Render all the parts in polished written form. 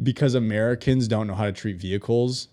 because Americans don't know how to treat vehicles,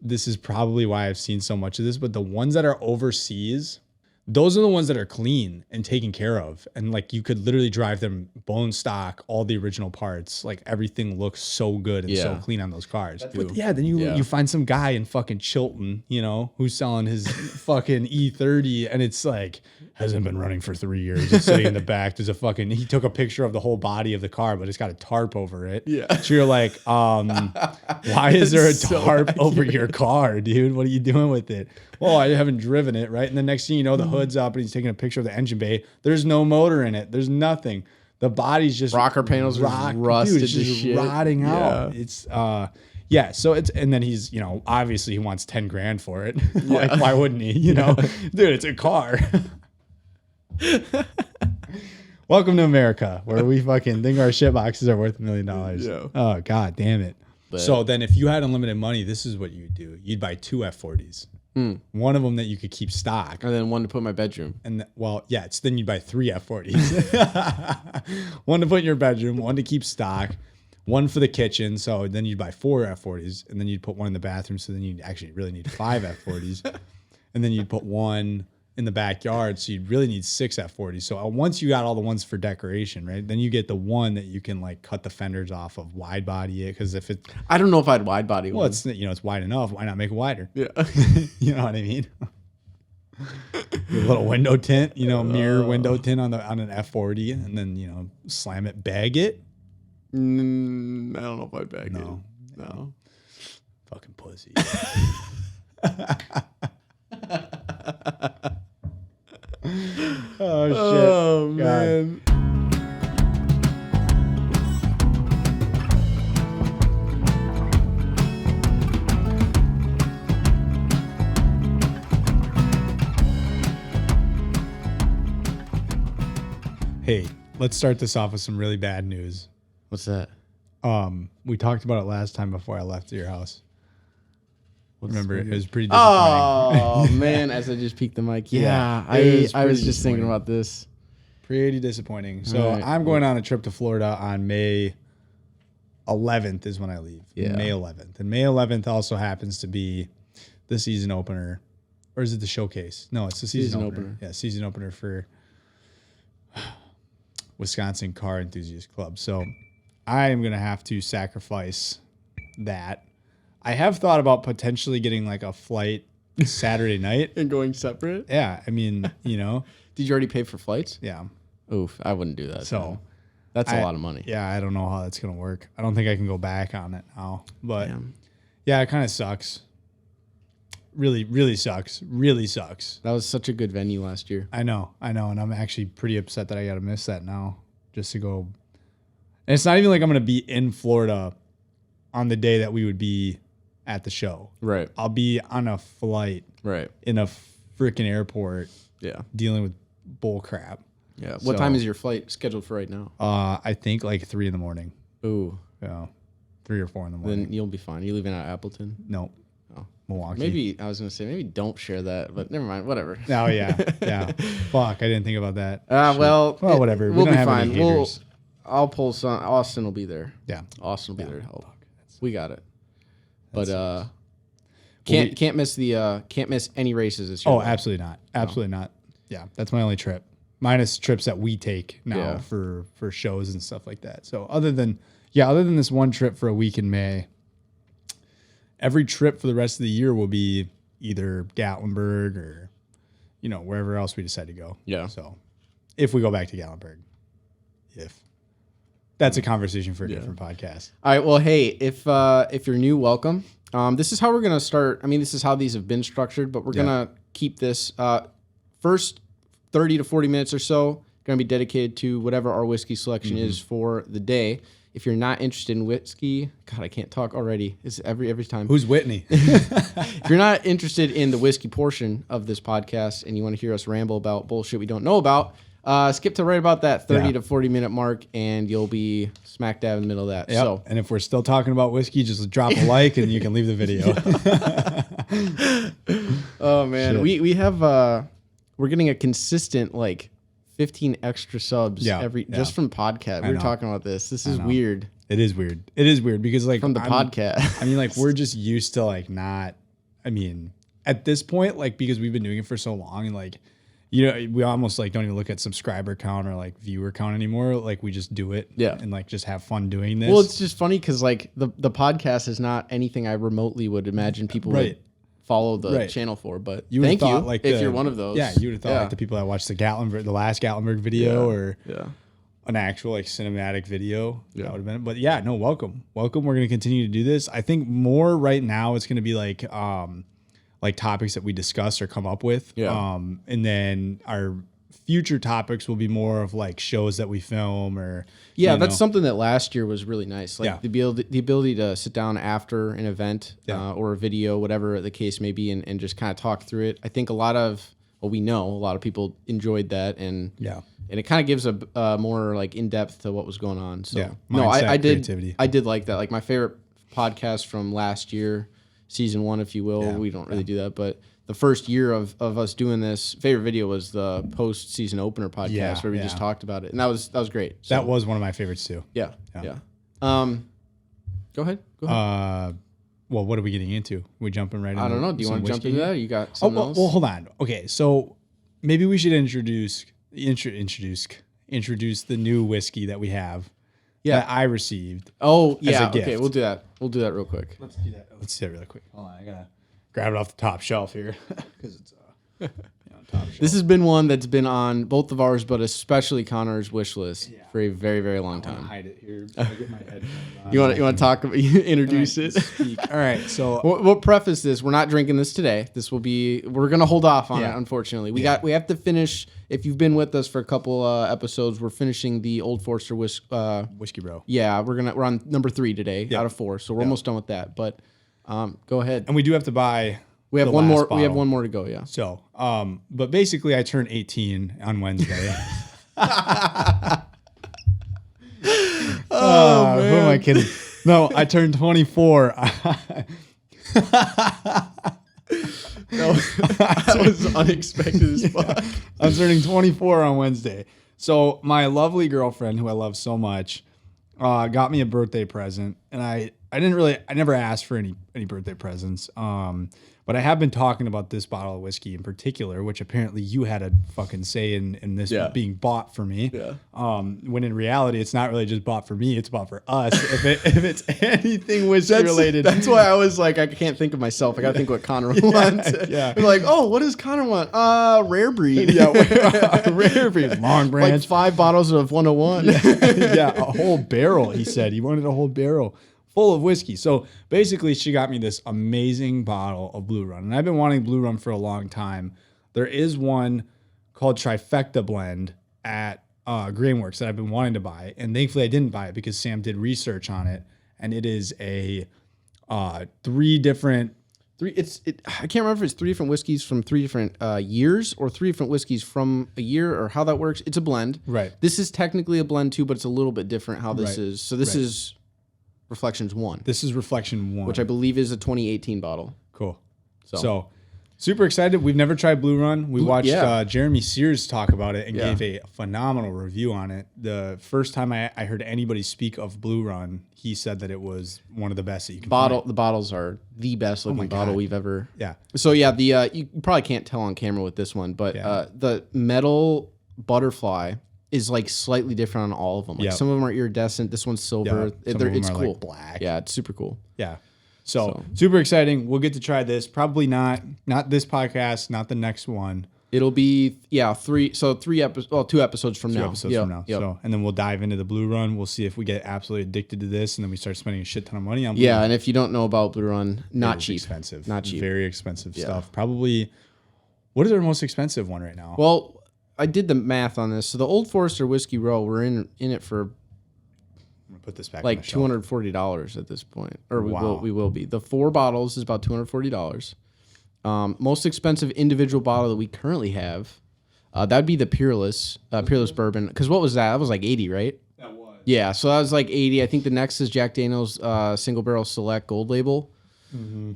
this is probably why I've seen so much of this, but the ones that are overseas, those are the ones that are clean and taken care of. And like you could literally drive them bone stock, all the original parts. Like everything looks so good and so clean on those cars. But yeah, then you find some guy in fucking Chilton, you know, who's selling his fucking E30 and it's like, hasn't been running for 3 years. It's sitting in the back. There's a fucking, he took a picture of the whole body of the car, but it's got a tarp over it. Yeah. So you're like, why is there a tarp over your car, dude? What are you doing with it? Well, I haven't driven it, right? And the next thing you know, the hood's up and he's taking a picture of the engine bay. There's no motor in it. There's nothing. The body's just rocker panels rusted, dude, it's just rotting out. It's yeah. So it's, and then he's, you know, obviously he wants 10 grand for it. Like, why wouldn't he? You know, dude, it's a car. Welcome to America, where we fucking think our shit boxes are worth $1 million. Yeah. Oh god damn it. But, so then if you had unlimited money, this is what you'd do. You'd buy 2 F40s. One of them that you could keep stock. And then one to put in my bedroom. And well, yeah, it's then you'd buy 3 F40s. One to put in your bedroom, one to keep stock, one for the kitchen. So then you'd buy 4 F40s, and then you'd put one in the bathroom. So then you'd actually really need 5 F40s. And then you'd put one in the backyard. So you'd really need 6 F40s. So once you got all the ones for decoration, right? Then you get the one that you can like cut the fenders off of, wide body it. Because if it, I don't know if I'd wide body one. Well, it's, you know, it's wide enough. Why not make it wider? Yeah. You know what I mean? A little window tint, you know, mirror window tint on an F40, and then, you know, slam it, bag it. I don't know if I'd bag it. No. Fucking pussy. Oh shit. Oh man. Hey, let's start this off with some really bad news. What's that? We talked about it last time before I left your house. Remember, it was pretty disappointing. Oh man, as I just peeked the mic. Yeah, I was just thinking about this. Pretty disappointing. So I'm going on a trip to Florida on May 11th is when I leave. Yeah. May 11th. And May 11th also happens to be the season opener. Or is it the showcase? No, it's the season opener. Yeah, season opener for Wisconsin Car Enthusiast Club. So I am going to have to sacrifice that. I have thought about potentially getting like a flight Saturday night. And going separate? Yeah. I mean, you know. Did you already pay for flights? Yeah. Oof, I wouldn't do that. So that's a lot of money. Yeah, I don't know how that's going to work. I don't think I can go back on it now. But yeah, it kind of sucks. Really, really sucks. Really sucks. That was such a good venue last year. I know. And I'm actually pretty upset that I got to miss that now just to go. And it's not even like I'm going to be in Florida on the day that we would be at the show. Right. I'll be on a flight. Right. In a freaking airport. Yeah. Dealing with bull crap. Yeah. What time is your flight scheduled for right now? I think like 3 a.m. Ooh. Yeah. 3 or 4 in the morning. Then you'll be fine. You leaving out of Appleton? No. Oh. Milwaukee. Maybe I was gonna say maybe don't share that, but never mind. Whatever. Oh yeah. Yeah. Fuck. I didn't think about that. Well, whatever. We'll be fine. I'll pull some. Austin will be there. Yeah. Austin will be there to help. We got it. But can't miss any races this year. Oh, absolutely not. Absolutely not. Yeah, that's my only trip. Minus trips that we take now for shows and stuff like that. So other than this one trip for a week in May, every trip for the rest of the year will be either Gatlinburg or, you know, wherever else we decide to go. Yeah. So if we go back to Gatlinburg, that's a conversation for a different podcast. All right. Well, hey, if you're new, welcome. This is how we're gonna start. I mean, this is how these have been structured, but we're gonna keep this first 30 to 40 minutes or so gonna be dedicated to whatever our whiskey selection is for the day. If you're not interested in whiskey, God, I can't talk already. It's every time. Who's Whitney? If you're not interested in the whiskey portion of this podcast and you want to hear us ramble about bullshit we don't know about, skip to right about that 30 to 40 minute mark, and you'll be smack dab in the middle of that. Yep. So, and if we're still talking about whiskey, just drop a like and you can leave the video. Oh man, we have we're getting a consistent like 15 extra subs just from podcast. We were talking about this. This is weird. It is weird. It is weird because like from the podcast. I mean, like we're just used to like not. I mean, at this point, like because we've been doing it for so long, and like we almost like don't even look at subscriber count or like viewer count anymore. Like we just do it, and like just have fun doing this. Well, it's just funny because like the podcast is not anything I remotely would imagine people would follow the channel for. But thank you, like if you're one of those. Yeah, you would have thought like the people that watched the last Gatlinburg video or an actual like cinematic video. That would have been. But yeah, no, welcome. We're going to continue to do this. I think more right now it's going to be like topics that we discuss or come up with. And then our future topics will be more of like shows that we film or that's something that last year was really nice. Like the ability to sit down after an event or a video, whatever the case may be, and just kind of talk through it. I think a lot of people enjoyed that, and it kind of gives a more like in depth to what was going on. So I did like that. Like my favorite podcast from last year, season 1, if you will. We don't really do that, but the first year of us doing this, favorite video was the post season opener podcast where we just talked about it, and that was great. So, that was one of my favorites too. Yeah. Go ahead. Well, what are we getting into? We jumping right into I don't know. Do you want to jump into that? You got something else? Well, hold on. Okay, so maybe we should introduce the new whiskey that we have. That I received. Oh, yeah. Okay, we'll do that. We'll do that real quick. Let's do that. Let's do that really quick. Hold on, I gotta grab it off the top shelf here because it's top shelf. This has been one that's been on both of ours, but especially Connor's wish list for a very, very long time. Hide it here. I get my head. You want to talk? Introduce it. All right. So we'll preface this. We're not drinking this today. We're gonna hold off on it. Unfortunately, we have to finish. If you've been with us for a couple episodes, we're finishing the Old Forester Whiskey Bro. Yeah, we're on number 3 today out of 4, so we're almost done with that. But go ahead. And we do have to buy. We have one more. Bottle. We have one more to go. Yeah. So, but basically, I turned 18 on Wednesday. Oh man. Who am I kidding? No, I turned 24. That was unexpected as fuck. I'm turning 24 on Wednesday. So my lovely girlfriend, who I love so much, got me a birthday present, and I never asked for any birthday presents. But I have been talking about this bottle of whiskey in particular, which apparently you had a fucking say in this being bought for me. Yeah. When in reality, it's not really just bought for me; it's bought for us. if it's anything whiskey related, that's why I was like, I can't think of myself. I got to think what Connor wants. Yeah. We're like, oh, what does Connor want? Rare breed. Rare breed, Long Branch. Like 5 bottles of 101. Yeah, a whole barrel. He said he wanted a whole barrel full of whiskey. So basically, she got me this amazing bottle of Blue Run, and I've been wanting Blue Run for a long time. There is one called Trifecta Blend at Grainworks that I've been wanting to buy, and thankfully I didn't buy it because Sam did research on it, and it is a 3 different. I can't remember if it's 3 different whiskeys from 3 different years or 3 different whiskeys from a year or how that works. It's a blend. Right. This is technically a blend too, but it's a little bit different how this is. So this is Reflections 1. This is Reflection 1. Which I believe is a 2018 bottle. Cool. So super excited. We've never tried Blue Run. We watched Jeremy Sears talk about it and gave a phenomenal review on it. The first time I heard anybody speak of Blue Run, he said that it was one of the best that you can find. The bottles are the best looking bottle we've ever. Yeah. So you probably can't tell on camera with this one, but the metal butterfly is like slightly different on all of them. Like some of them are iridescent. This one's silver. It's cool. Like black. Yeah, it's super cool. Yeah. So super exciting. We'll get to try this. Probably not this podcast, not the next one. It'll be 2 episodes from now. 2 episodes from now. Yep. So and then we'll dive into the Blue Run. We'll see if we get absolutely addicted to this, and then we start spending a shit ton of money on Blue Run. And if you don't know about Blue Run, not cheap. Expensive. Not cheap. Very expensive stuff. Probably. What is our most expensive one right now? Well, I did the math on this. So the Old Forester Whiskey Row, we're in it for I'm gonna put this back like $240 at this point, or we will be. The 4 bottles is about $240. Most expensive individual bottle that we currently have, that'd be the Peerless Bourbon. Because what was that? That was like 80, right? That was. Yeah, so that was like 80. I think the next is Jack Daniel's Single Barrel Select Gold Label. Mm-hmm.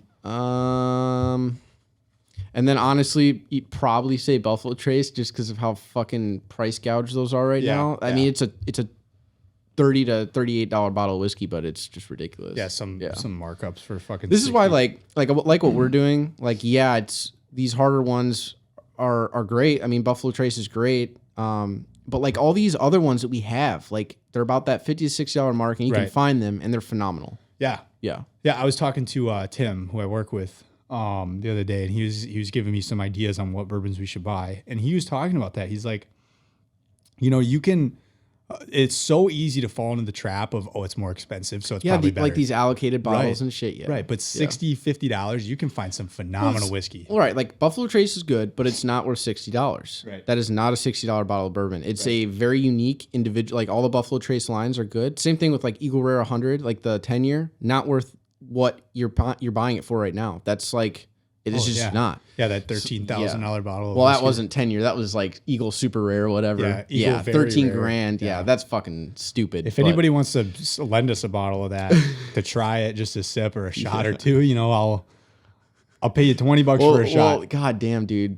And then honestly, you'd probably say Buffalo Trace just because of how fucking price gouged those are right now. I mean, it's a $30 to $38 bottle of whiskey, but it's just ridiculous. Yeah, some markups for fucking. This 60. is why like what we're doing. Like, yeah, it's these harder ones are great. I mean, Buffalo Trace is great. But like all these other ones that we have, like they're about that $50 to $60 mark, and you can find them, and they're phenomenal. Yeah. I was talking to Tim, who I work with, the other day, and he was giving me some ideas on what bourbons we should buy, and he was talking about that. He's like, you can. It's so easy to fall into the trap of, it's more expensive, so it's probably better. Like these allocated bottles and shit. Yeah, right. But $60, $50, you can find some phenomenal whiskey. All right, like Buffalo Trace is good, but it's not worth $60. Right. That is not a $60 bottle of bourbon. It's a very unique individual. Like all the Buffalo Trace lines are good. Same thing with like Eagle Rare 100, like the 10-year, not worth what you're buying it for right now. That's like. It is just not. Yeah, that $13,000 bottle. Well, that wasn't 10-year. That was like Eagle Super Rare or whatever. Yeah, 13 rare. grand. Yeah, that's fucking stupid. If anybody wants to lend us a bottle of that to try it, just a sip or a shot or two, I'll pay you $20 for a shot. Well, god damn, dude.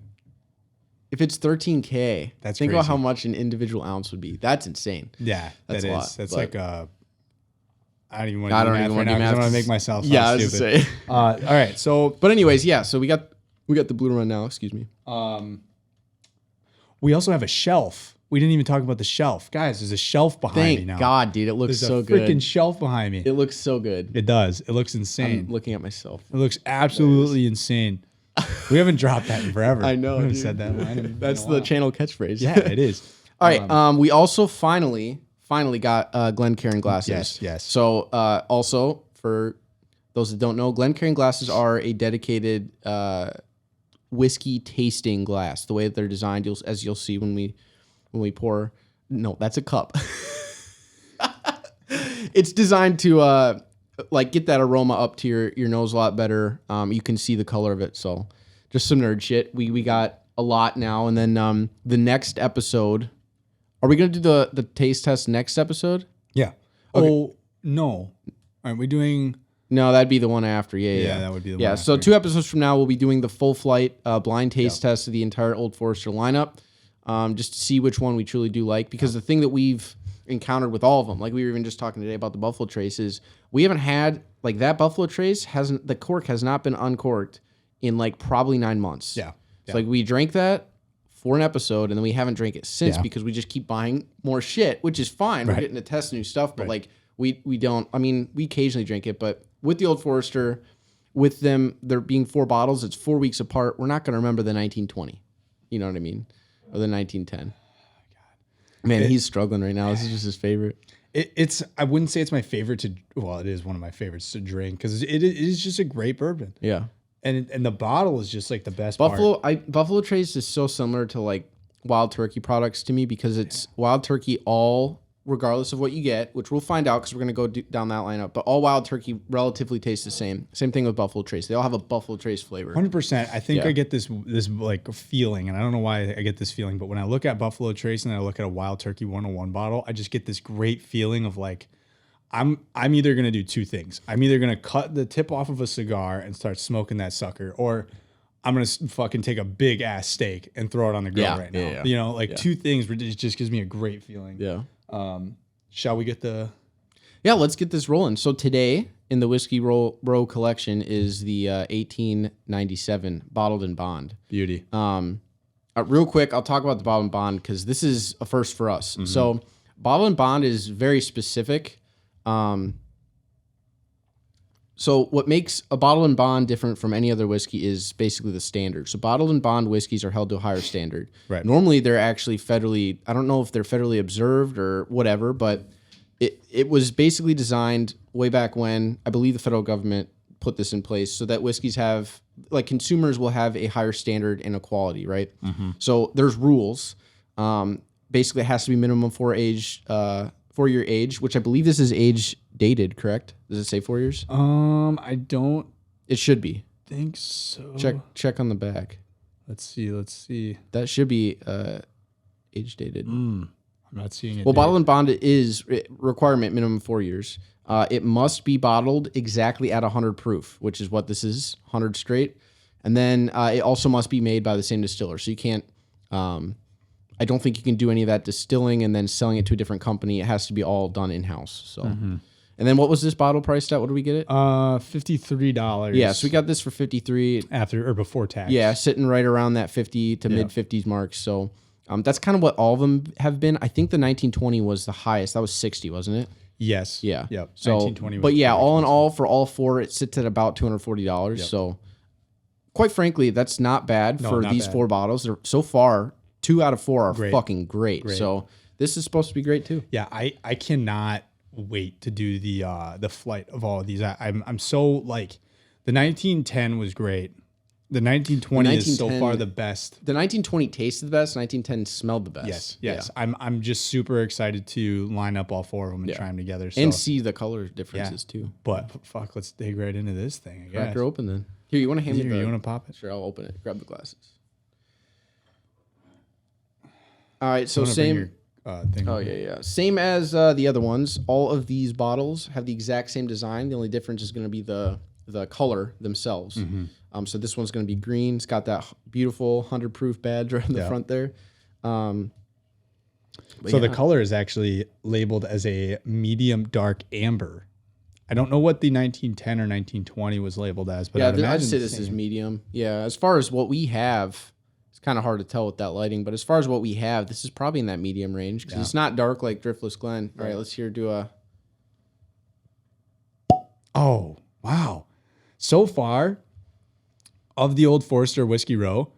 If it's 13K, that's think crazy. about how much an individual ounce would be. That's insane. Yeah, that's a lot. That's like a. I don't even want I to don't do even math right want to do now because math. I'm going to make myself Yeah, I sound was stupid. gonna say. All right, so but anyways, yeah. So we got the Blue Run now. Excuse me. We also have a shelf. We didn't even talk about the shelf, guys. There's a shelf behind me now. Thank God, dude. It looks There's so a good. freaking shelf behind me. It looks so good. It does. It looks insane. I'm looking at myself. It looks absolutely insane. We haven't dropped that in forever. I know. We haven't dude. said that line. That's the channel catchphrase. Yeah, it is. All right. We also finally got Glencairn glasses. Yes. So also for those that don't know, Glencairn glasses are a dedicated whiskey tasting glass. The way that they're designed, as you'll see when we pour. No, that's a cup. It's designed to like get that aroma up to your nose a lot better. You can see the color of it. So just some nerd shit. We got a lot now, and then the next episode. Are we gonna do the taste test next episode? Yeah. Okay. Oh no. Aren't we doing? No, that'd be the one after. Yeah. That would be the one. Yeah. So 2 episodes from now, we'll be doing the full flight blind taste test of the entire Old Forester lineup, just to see which one we truly do like. Because the thing that we've encountered with all of them, like we were even just talking today about the Buffalo Trace, is we haven't had like that Buffalo Trace the cork has not been uncorked in like probably 9 months. Yeah. So like we drank that for an episode, and then we haven't drank it since because we just keep buying more shit, which is fine. We're getting to test new stuff, but like we don't. I mean, we occasionally drink it, but with the Old Forester, with them there being 4 bottles, it's 4 weeks apart. We're not going to remember the 1920. You know what I mean? Or the 1910. Man, he's struggling right now. This is just his favorite. It's. I wouldn't say it's my favorite to. Well, it is one of my favorites to drink because it is just a great bourbon. Yeah. And the bottle is just like the best Buffalo part. Buffalo Trace is so similar to like Wild Turkey products to me because it's Wild Turkey all, regardless of what you get, which we'll find out because we're going to go down that lineup, but all Wild Turkey relatively tastes the same. Same thing with Buffalo Trace. They all have a Buffalo Trace flavor. 100%. I think I get this like feeling, and I don't know why I get this feeling, but when I look at Buffalo Trace and I look at a Wild Turkey 101 bottle, I just get this great feeling of like, I'm either going to do 2 things. I'm either going to cut the tip off of a cigar and start smoking that sucker, or I'm going to fucking take a big ass steak and throw it on the grill right now. Yeah. 2 things where it just gives me a great feeling. Yeah. Shall we get the... Yeah, let's get this rolling. So today in the Whiskey Row collection is the 1897 Bottled and Bond. Beauty. Real quick, I'll talk about the Bottled and Bond because this is a first for us. Mm-hmm. So Bottled and Bond is very specific. So what makes a Bottled and Bond different from any other whiskey is basically the standard. So Bottled and Bond whiskeys are held to a higher standard. Right. Normally they're actually federally, I don't know if they're federally observed or whatever, but it was basically designed way back when, I believe the federal government put this in place so that whiskeys have, like consumers will have a higher standard and a quality, right? Mm-hmm. So there's rules. Basically it has to be minimum 4-year age, which I believe this is age dated, correct? Does it say 4 years? I don't It should be. think so. Check on the back. Let's see. That should be age dated. I'm not seeing it. Well, Bottled and Bond is requirement minimum 4 years. It must be bottled exactly at 100 proof, which is what this is, 100 straight. And then it also must be made by the same distiller. So you can't I don't think you can do any of that distilling and then selling it to a different company. It has to be all done in-house. So, and then what was this bottle priced at? What did we get it? $53. Yeah, so we got this for 53 after or before tax. Yeah, sitting right around that 50 to mid 50s mark. So that's kind of what all of them have been. I think the 1920 was the highest. That was 60, wasn't it? Yes. Yeah. Yep. So, 1920 but yeah, all in expensive. all, for all four, it sits at about $240. Yep. So, quite frankly, that's not bad for not these bad. 4 bottles. They're, so far, 2 out of 4 are Great. fucking great. So, this is supposed to be great too. Yeah, I cannot wait to do the flight of all of these. I'm so like the 1910 was great. The 1920 is so far the best. The 1920 tasted the best. 1910 smelled the best. Yes. Yeah. I'm just super excited to line up all 4 of them and try them together. So. And see the color differences too. But fuck, let's dig right into this thing. I guess. Crack her open then. Here, you want to hand me the... You want to pop it? Sure, I'll open it. Grab the glasses. All right, so Bring same... your, thing Oh, over. yeah. Same as the other ones. All of these bottles have the exact same design. The only difference is going to be the color themselves. So this one's going to be green. It's got that beautiful 100 proof badge right in the front there. So the color is actually labeled as a medium dark amber. I don't know what the 1910 or 1920 was labeled as, but I'd say this is medium. Yeah, as far as what we have, it's kind of hard to tell with that lighting, but as far as what we have, this is probably in that medium range because it's not dark like Driftless Glen. All right, let's hear do a... Oh, wow. So far, of the Old Forester Whiskey Row,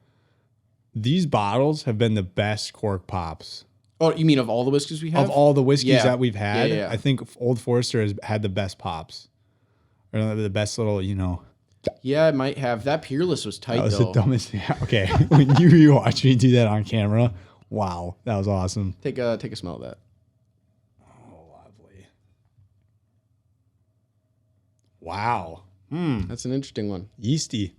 these bottles have been the best cork pops. Oh, you mean of all the whiskeys we have? Of all the whiskeys that we've had, Yeah. I think Old Forester has had the best pops. Or the best little, Yeah, it might have. That Peerless was tight, that was though. the dumbest thing. Okay. When you watch me do that on camera, wow, that was awesome. Take a smell of that. Oh, lovely. Wow. That's an interesting one. Yeasty.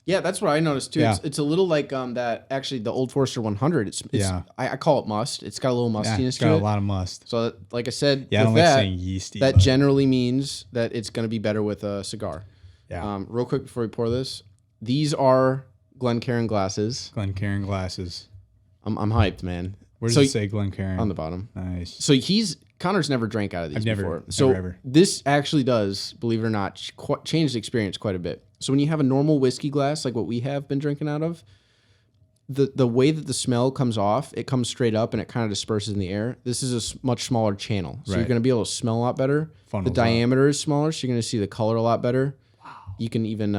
Yeah, that's what I noticed too. Yeah. It's a little like that. Actually, the Old Forester 100. It's I call it must. It's got a little Yeah, mustiness it's to got it. a lot of must. So, like I said, Yeah, I with don't like saying yeasty. that but generally means that it's going to be better with a cigar. yeah. Real quick before we pour this, these are Glencairn glasses. Glencairn glasses. I'm hyped, man. Where does it say Glencairn? On the bottom. Nice. So Connor's never drank out of these before. So ever. this actually does, believe it or not, change the experience quite a bit. So when you have a normal whiskey glass like what we have been drinking out of, the way that the smell comes off, it comes straight up and it kind of disperses in the air. This is a much smaller channel, so you're going to be able to smell a lot better. Funnels the diameter is smaller, so you're going to see the color a lot better. Wow. You can even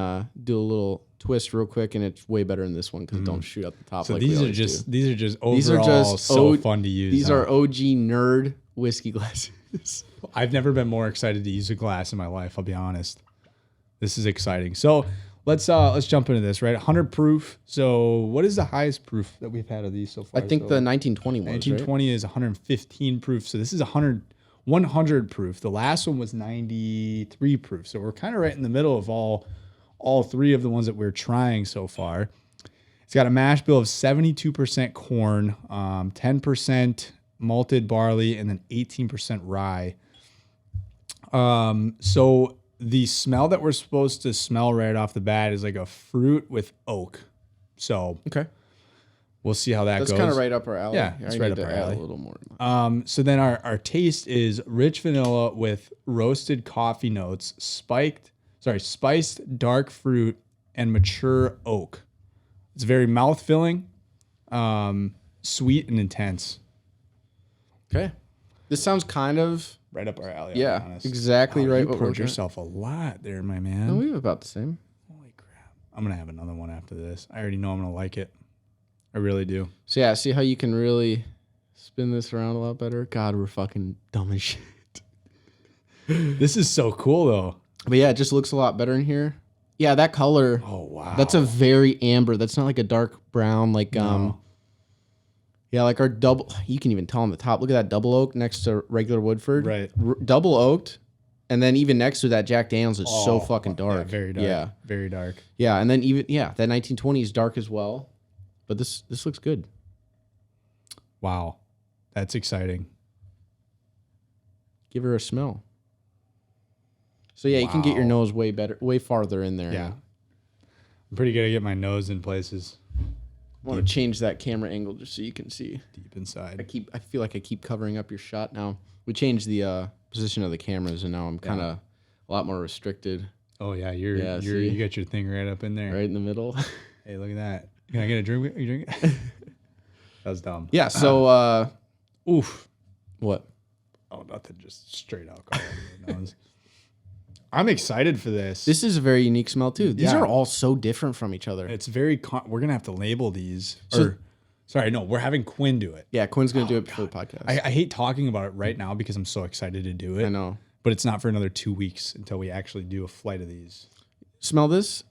do a little twist real quick, and it's way better in this one because it don't shoot up the top. So like these we are always just do. these are just so fun to use. These are OG nerd whiskey glasses. I've never been more excited to use a glass in my life. I'll be honest. This is exciting. So let's jump into this. Right, 100 proof. So what is the highest proof that we've had of these so far? I think the 1920 was 1920 is 115 proof. So this is 100 proof. The last one was 93 proof. So we're kind of right in the middle of all 3 of the ones that we're trying so far. It's got a mash bill of 72% corn, 10% malted barley, and then 18% rye. So the smell that we're supposed to smell right off the bat is like a fruit with oak. So okay. We'll see how that goes. That's kind of right up our alley. Yeah, it's right up our alley. A little more. So then our taste is rich vanilla with roasted coffee notes, spiced dark fruit, and mature oak. It's very mouth-filling, sweet and intense. Okay. This sounds kind of right up our alley. Yeah, I'll be honest. exactly right. You What poured we're yourself a lot there, my man. No, we have about the same. Holy crap! I'm gonna have another one after this. I already know I'm gonna like it. I really do. So yeah, see how you can really spin this around a lot better. God, we're fucking dumb as shit. This is so cool though. But yeah, it just looks a lot better in here. Yeah, that color. Oh wow. That's a very amber. That's not like a dark brown. Like No. Yeah, like our double. You can even tell on the top. Look at that double oak next to regular Woodford. Right. Double oaked, and then even next to that Jack Daniels is so Oh, fucking dark. Yeah, very dark. Yeah, Very dark. yeah, and then even that 1920 is dark as well. But this looks good. Wow. That's exciting. Give her a smell. So yeah, you can get your Wow. nose way farther in there. Yeah. I'm pretty good at getting my nose in places. want to change that camera angle just so you can see. Deep inside. I feel like I keep covering up your shot now. We changed the position of the cameras, and now I'm kind of a lot more restricted. Oh yeah, you got your thing right up in there, right in the middle. Hey, look at that. Can I get a drink? You drink? That was dumb. Yeah. So, oof. What? Oh, nothing. Just straight alcohol. I'm excited for this. This is a very unique smell too. These are all so different from each other. It's very. We're gonna have to label these. So, sorry, no, we're having Quinn do it. Yeah, Quinn's gonna do it for the podcast. I hate talking about it right now because I'm so excited to do it. I know, but it's not for another 2 weeks until we actually do a flight of these. Smell this.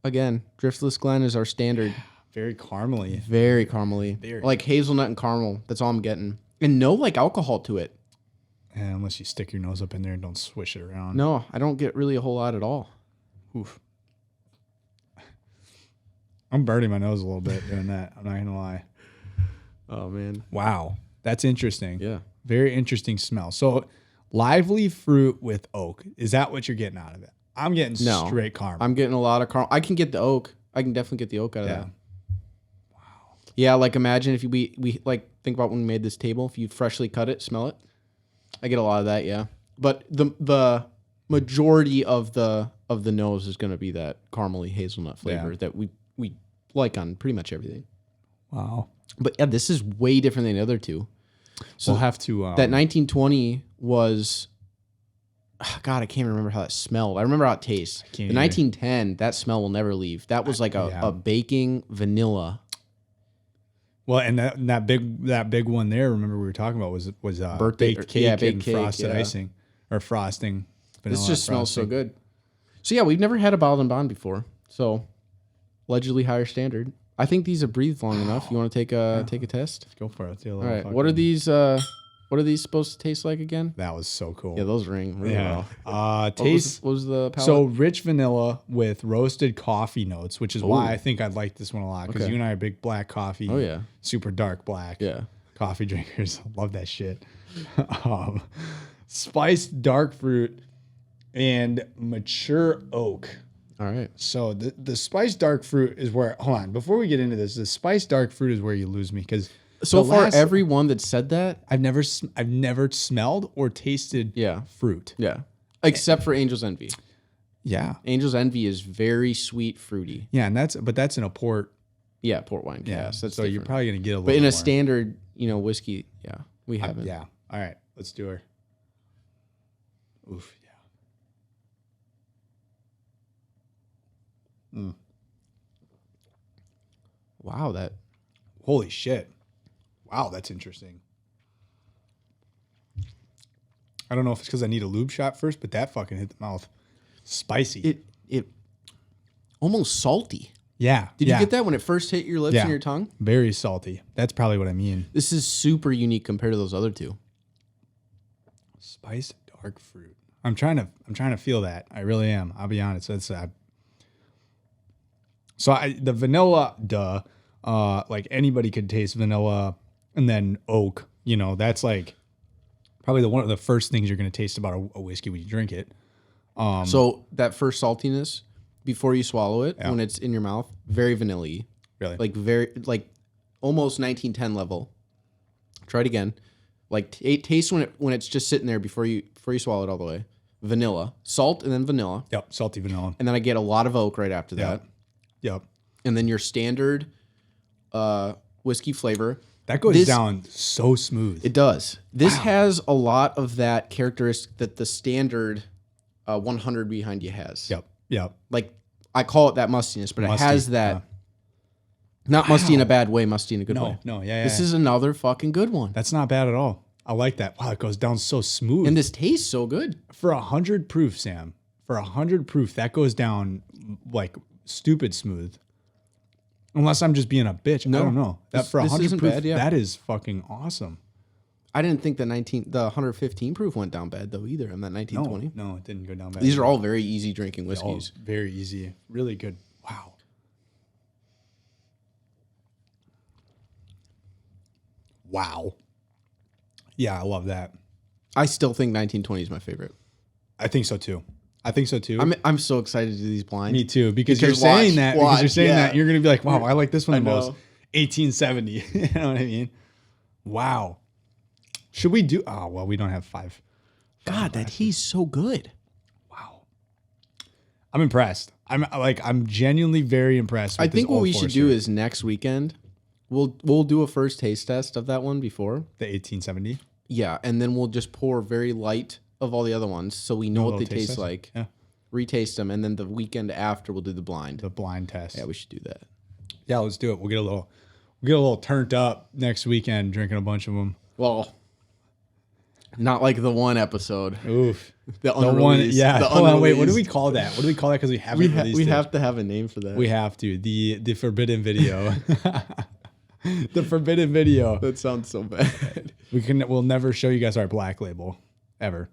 Again, Driftless Glen is our standard. Very caramely. Very caramely. Like hazelnut and caramel. That's all I'm getting. And no like alcohol to it. And unless you stick your nose up in there and don't swish it around. No, I don't get really a whole lot at all. Oof. I'm burning my nose a little bit doing that. I'm not going to lie. Oh, man. Wow. That's interesting. Yeah. Very interesting smell. So lively fruit with oak. Is that what you're getting out of it? I'm getting straight caramel. I'm getting a lot of caramel. I can get the oak. I can definitely get the oak out of that. Wow. Yeah, like imagine if we like think about when we made this table. If you freshly cut it, smell it. I get a lot of that, yeah. But the majority of the nose is going to be that caramely hazelnut flavor that we like on pretty much everything. Wow. But yeah, this is way different than the other two. So we'll have to. That 1920 was. God, I can't remember how that smelled. I remember how it tastes. The 1910, that smell will never leave. That was like a baking vanilla. Well, and that big one there. Remember we were talking about was birthday baked cake and cake, frosted icing or frosting. This just smells so good. So yeah, we've never had a bottled and bond before. So allegedly higher standard. I think these have breathed long enough. You want to take a test? Let's go for it. All right. What are these? What are these supposed to taste like again? That was so cool. Yeah, those ring really well. Taste. What was the palate? So rich vanilla with roasted coffee notes, which is why I think I'd like this one a lot because you and I are big black coffee. Oh yeah. Super dark black. Yeah. Coffee drinkers love that shit. Spiced dark fruit and mature oak. All right. So the spiced dark fruit is where. Hold on. Before we get into this, the spiced dark fruit is where you lose me because. So far, everyone that said that, I've never smelled or tasted fruit. Yeah. Except for Angel's Envy. Yeah. Angel's Envy is very sweet, fruity. Yeah, and that's in a port. Yeah, port wine cask. That's so different. You're probably gonna get a little. But in more. a standard, whiskey, we haven't. Yeah. All right, let's do her. Oof. Yeah. Wow. That. Holy shit. Wow, that's interesting. I don't know if it's because I need a lube shot first, but that fucking hit the mouth. Spicy. It almost salty. Yeah. Did you get that when it first hit your lips and your tongue? Very salty. That's probably what I mean. This is super unique compared to those other two. Spiced dark fruit. I'm trying to feel that. I really am. I'll be honest. That's the vanilla, like anybody could taste vanilla. And then oak, that's like probably one of the first things you're going to taste about a whiskey when you drink it. So that first saltiness before you swallow it, when it's in your mouth, very vanilla-y. Really? Like almost 1910 level. Try it again. Like taste when it's just sitting there before you swallow it all the way. Vanilla, salt, and then vanilla. Yep, salty vanilla. And then I get a lot of oak right after that. Yep. And then your standard whiskey flavor. That goes down so smooth. It does. This has a lot of that characteristic that the standard 100 behind you has. Yep. Like, I call it that mustiness, but it has that. Not musty in a bad way, musty in a good way. No, This is another fucking good one. That's not bad at all. I like that. Wow, it goes down so smooth. And this tastes so good. For 100 proof, Sam. For 100 proof, that goes down like stupid smooth. Unless I'm just being a bitch. No, I don't know. That for 100 proof, that is fucking awesome. I didn't think the 115 proof went down bad though either in that 1920. No, it didn't go down bad. These are all very easy drinking whiskeys. Very easy. Really good. Wow. Wow. Yeah, I love that. I still think 1920 is my favorite. I think so too. I'm so excited to do these blinds. Me too, because you're saying that. Because you're saying that, you're gonna be like, wow, I like this one the most. 1870. You know what I mean? Wow. Should we do? Oh, well, we don't have five. God, that he's so good. Wow. I'm impressed. I'm genuinely very impressed. With I think this what we Old should do Forester. is next weekend, we'll do a first taste test of that one before. The 1870. Yeah, and then we'll just pour very light of all the other ones so we know what they taste like. Yeah. Retaste them, and then the weekend after we'll do the blind. The blind test. Yeah, we should do that. Yeah, let's do it. We'll get a little turned up next weekend, drinking a bunch of them. Well, not like the one episode. Oof. The one, yeah. The Hold on, wait. What do we unreleased. call that? What do we call that? Because we haven't released we it. have to have a name for that. We have to. The forbidden video. The forbidden video. That sounds so bad. We'll never show you guys our black label ever.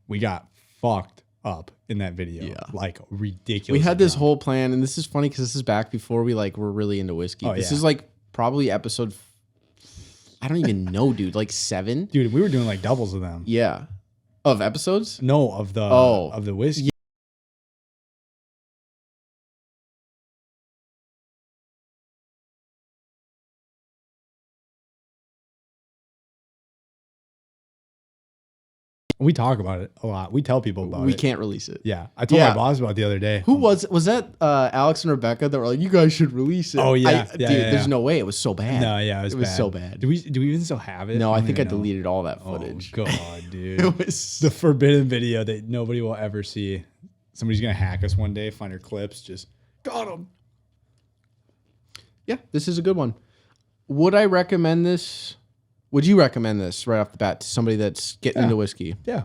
We got fucked up in that video. Yeah. Like ridiculous. We had this whole plan, and this is funny because this is back before we were really into whiskey. Oh, This yeah. is like probably episode, I don't even know, dude, like 7. Dude, we were doing like doubles of them. Yeah. Of episodes? No, of the whiskey. We talk about it a lot. We tell people about We it. can't release it. Yeah. I told Yeah. my boss about it the other day. Who was that? Alex and Rebecca that were like, you guys should release it. Oh, yeah. Dude, Yeah, there's yeah. no way. It was so bad. No, yeah, It was so bad. Do we even still have it? No, I don't think I even know. deleted all that footage. Oh god, dude. It was The forbidden video that nobody will ever see. Somebody's gonna hack us one day, find our clips, just got them. Yeah, this is a good one. Would I recommend this? Would you recommend this right off the bat to somebody that's getting into whiskey Yeah,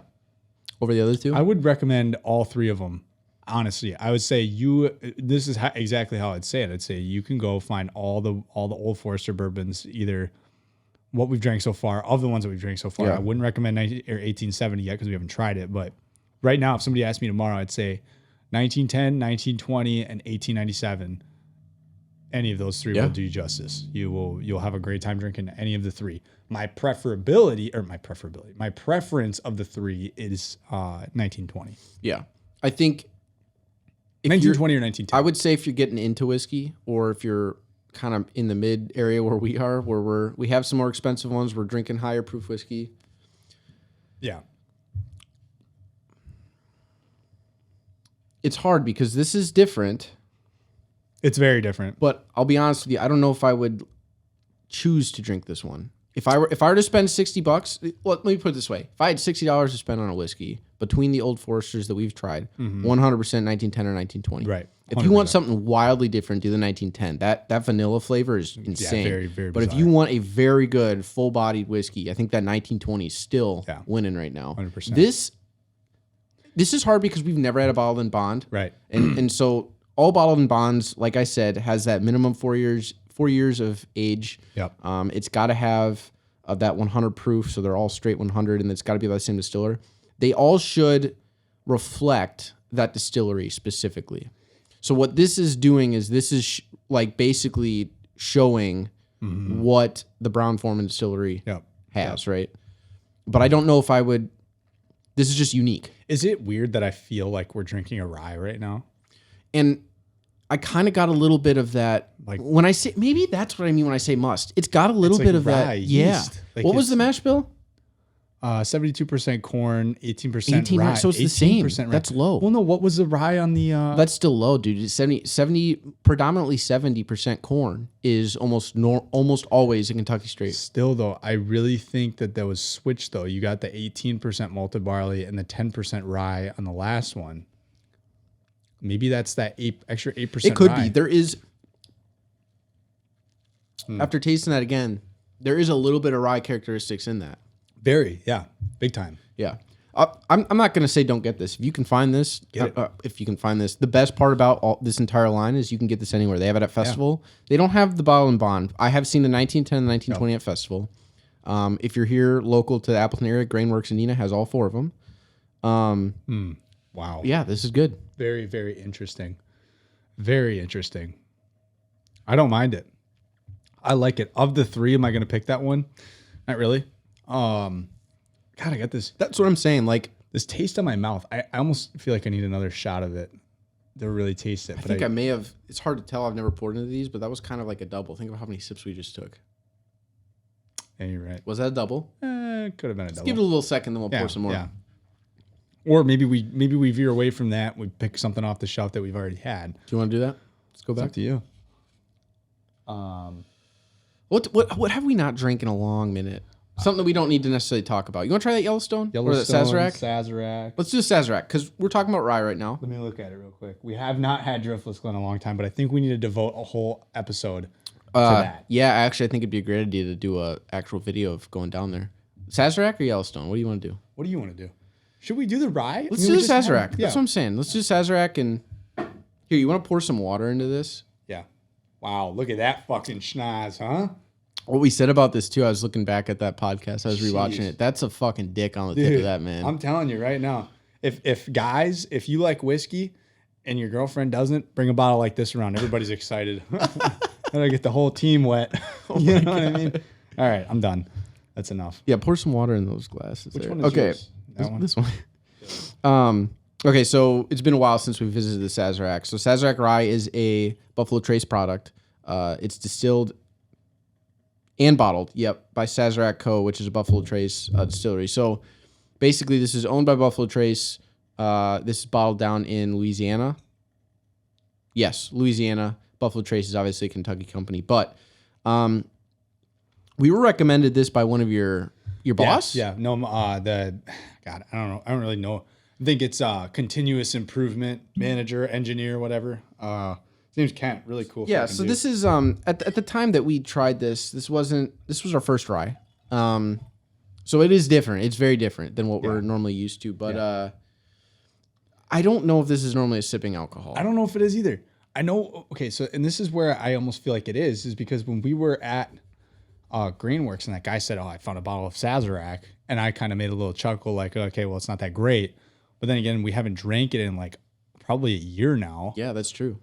over the other two? I would recommend all three of them. Honestly, I would say this is exactly how I'd say it. I'd say you can go find all the Old Forester bourbons, either what we've drank so far, of the ones that we've drank so far. Yeah. I wouldn't recommend 1870 yet because we haven't tried it. But right now, if somebody asked me tomorrow, I'd say 1910, 1920, and 1897. Any of those three will do you justice. You'll have a great time drinking any of the three. My preference of the three is 1920. Yeah. I think if 1920 or 1910. I would say if you're getting into whiskey, or if you're kind of in the mid area where we are, where we have some more expensive ones, we're drinking higher proof whiskey. Yeah. It's hard because this is different, It's very different. but I'll be honest with you, I don't know if I would choose to drink this one. If I were to spend $60, well, let me put it this way. If I had $60 to spend on a whiskey between the Old Foresters that we've tried, 100% 1910 or 1920. Right. If you want 100%. something wildly different, do the 1910. That vanilla flavor is insane. very, very But if bizarre. you want a very good full-bodied whiskey, I think that 1920 is still winning right now. 100%. This is hard because we've never had a bottled in bond. Right. And so all bottled in bonds, like I said, has that minimum 4 years of age. Yep. It's got to have that 100 proof, so they're all straight 100, and it's got to be by the same distiller. They all should reflect that distillery specifically. So what this is doing is like basically showing what the Brown-Forman distillery has, right? But I don't know if I would. This is just unique. Is it weird that I feel like we're drinking a rye right now? And I kind of got a little bit of that. Like- When I say, maybe that's what I mean when I say must. It's got a little It's bit like of that. rye, Yeah. yeast. Like What was it's- the mash bill? 72% corn, 18% 18 rye. rye. So it's the same. 18% rye. That's low. Well, no, what was the rye on the... That's still low, dude. It's 70 predominantly 70% corn is almost always a Kentucky straight. Still, though, I really think that was switched, though. You got the 18% malted barley and the 10% rye on the last one. Maybe that's that extra 8% It could rye. be. There is, after tasting that again, there is a little bit of rye characteristics in that. Very, yeah. Big time. Yeah. I'm not going to say don't get this. If you can find this, the best part about this entire line is you can get this anywhere. They have it at festival. They don't have the bottle and bond. I have seen the 1910 and 1920 at festival. If you're here local to the Appleton area, Grainworks Indiana has all 4 of them. Wow. Yeah, this is good. Very, very interesting. Very interesting. I don't mind it. I like it. Of the 3, am I going to pick that one? Not really. God, I got this That's what I'm saying. Like, taste on my mouth. I almost feel like I need another shot of it. really taste it. I think I may have. It's hard to tell. I've never poured into these, but that was kind of like a double. Think of how many sips we just took. Yeah, you're right. Was that a double? Could have been a double. Let's give it a little second, then we'll pour some more. Yeah. Or maybe we veer away from that. We pick something off the shelf that we've already had. Do you want to do that? Let's go It's back up to you. What have we not drank in a long minute? Something that we don't need to necessarily talk about. You want to try that Yellowstone? Or that Sazerac? Sazerac. Let's do Sazerac because we're talking about rye right now. Let me look at it real quick. We have not had Driftless Glen in a long time, but I think we need to devote a whole episode to that. Yeah, actually, I think it'd be a great idea to do a actual video of going down there. Sazerac or Yellowstone? What do you want to do? What do you want to do? Should we do the rye? Let's do the Sazerac. That's what I'm saying. Let's do Sazerac and here. You want to pour some water into this? Yeah. Wow, look at that fucking schnoz, huh? What we said about this too, I was looking back at that podcast. I was rewatching it. That's a fucking dick on the tip of that, man. I'm telling you right now. If guys, if you like whiskey and your girlfriend doesn't, bring a bottle like this around. Everybody's excited. Gotta get the whole team wet. You know what I mean? All right, I'm done. That's enough. Yeah, pour some water in those glasses. Which there. one is yours? This one. Okay, so it's been a while since we visited the Sazerac. So Sazerac Rye is a Buffalo Trace product. It's distilled and bottled, by Sazerac Co., which is a Buffalo Trace distillery. So basically, this is owned by Buffalo Trace. This is bottled down in Louisiana. Yes, Louisiana. Buffalo Trace is obviously a Kentucky company, but we were recommended this by one of your boss. Yeah. No. I don't know. I don't really know. I think it's continuous improvement manager, engineer, whatever. His name's Kent. Really cool. Yeah. So this is at the time that we tried this. This was our first rye. So it is different. It's very different than what we're normally used to. But I don't know if this is normally a sipping alcohol. I don't know if it is either. I know. Okay. So and this is where I almost feel like it is because when we were at Grainworks and that guy said, "Oh, I found a bottle of Sazerac," and I kind of made a little chuckle, like, "Okay, well, it's not that great." But then again, we haven't drank it in like probably a year now. Yeah, that's true.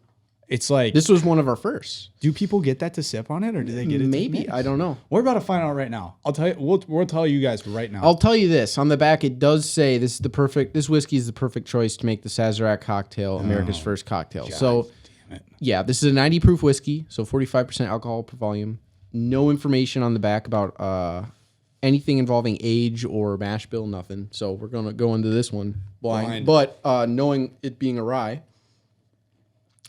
It's like this was one of our first. Do people get that to sip on it, or do they get it? Maybe I don't know. We're about to find out right now. I'll tell you. We'll tell you guys right now. I'll tell you this on the back. It does say this whiskey is the perfect choice to make the Sazerac cocktail, America's first cocktail. God, so, yeah, this is a 90 proof whiskey, so 45% alcohol per volume. No information on the back about anything involving age or mash bill, nothing. So we're gonna go into this one blind. But knowing it being a rye,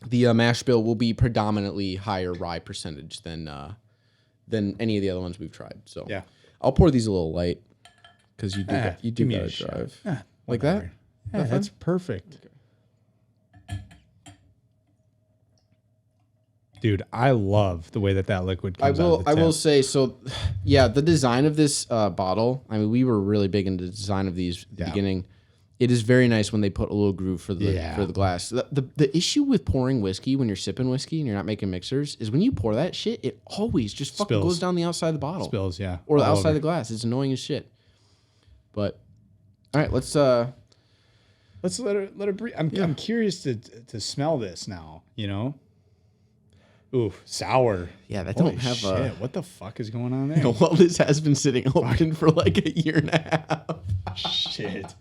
the mash bill will be predominantly higher rye percentage than any of the other ones we've tried. So yeah, I'll pour these a little light because you do gotta drive like that. Yeah, that's perfect. Okay. Dude, I love the way that liquid comes out of the tip. I will say, so yeah, the design of this bottle, I mean, we were really big into the design of these at the beginning. It is very nice when they put a little groove for the glass. The issue with pouring whiskey when you're sipping whiskey and you're not making mixers is when you pour that shit, it always just fucking goes down the outside of the bottle. Spills, yeah. Or the outside of the glass. It's annoying as shit. But all right, let's let her breathe. I'm curious to smell this now, you know? Ooh, sour. Yeah, that don't have shit. What the fuck is going on there? Well, this has been sitting open for like a year and a half. Shit.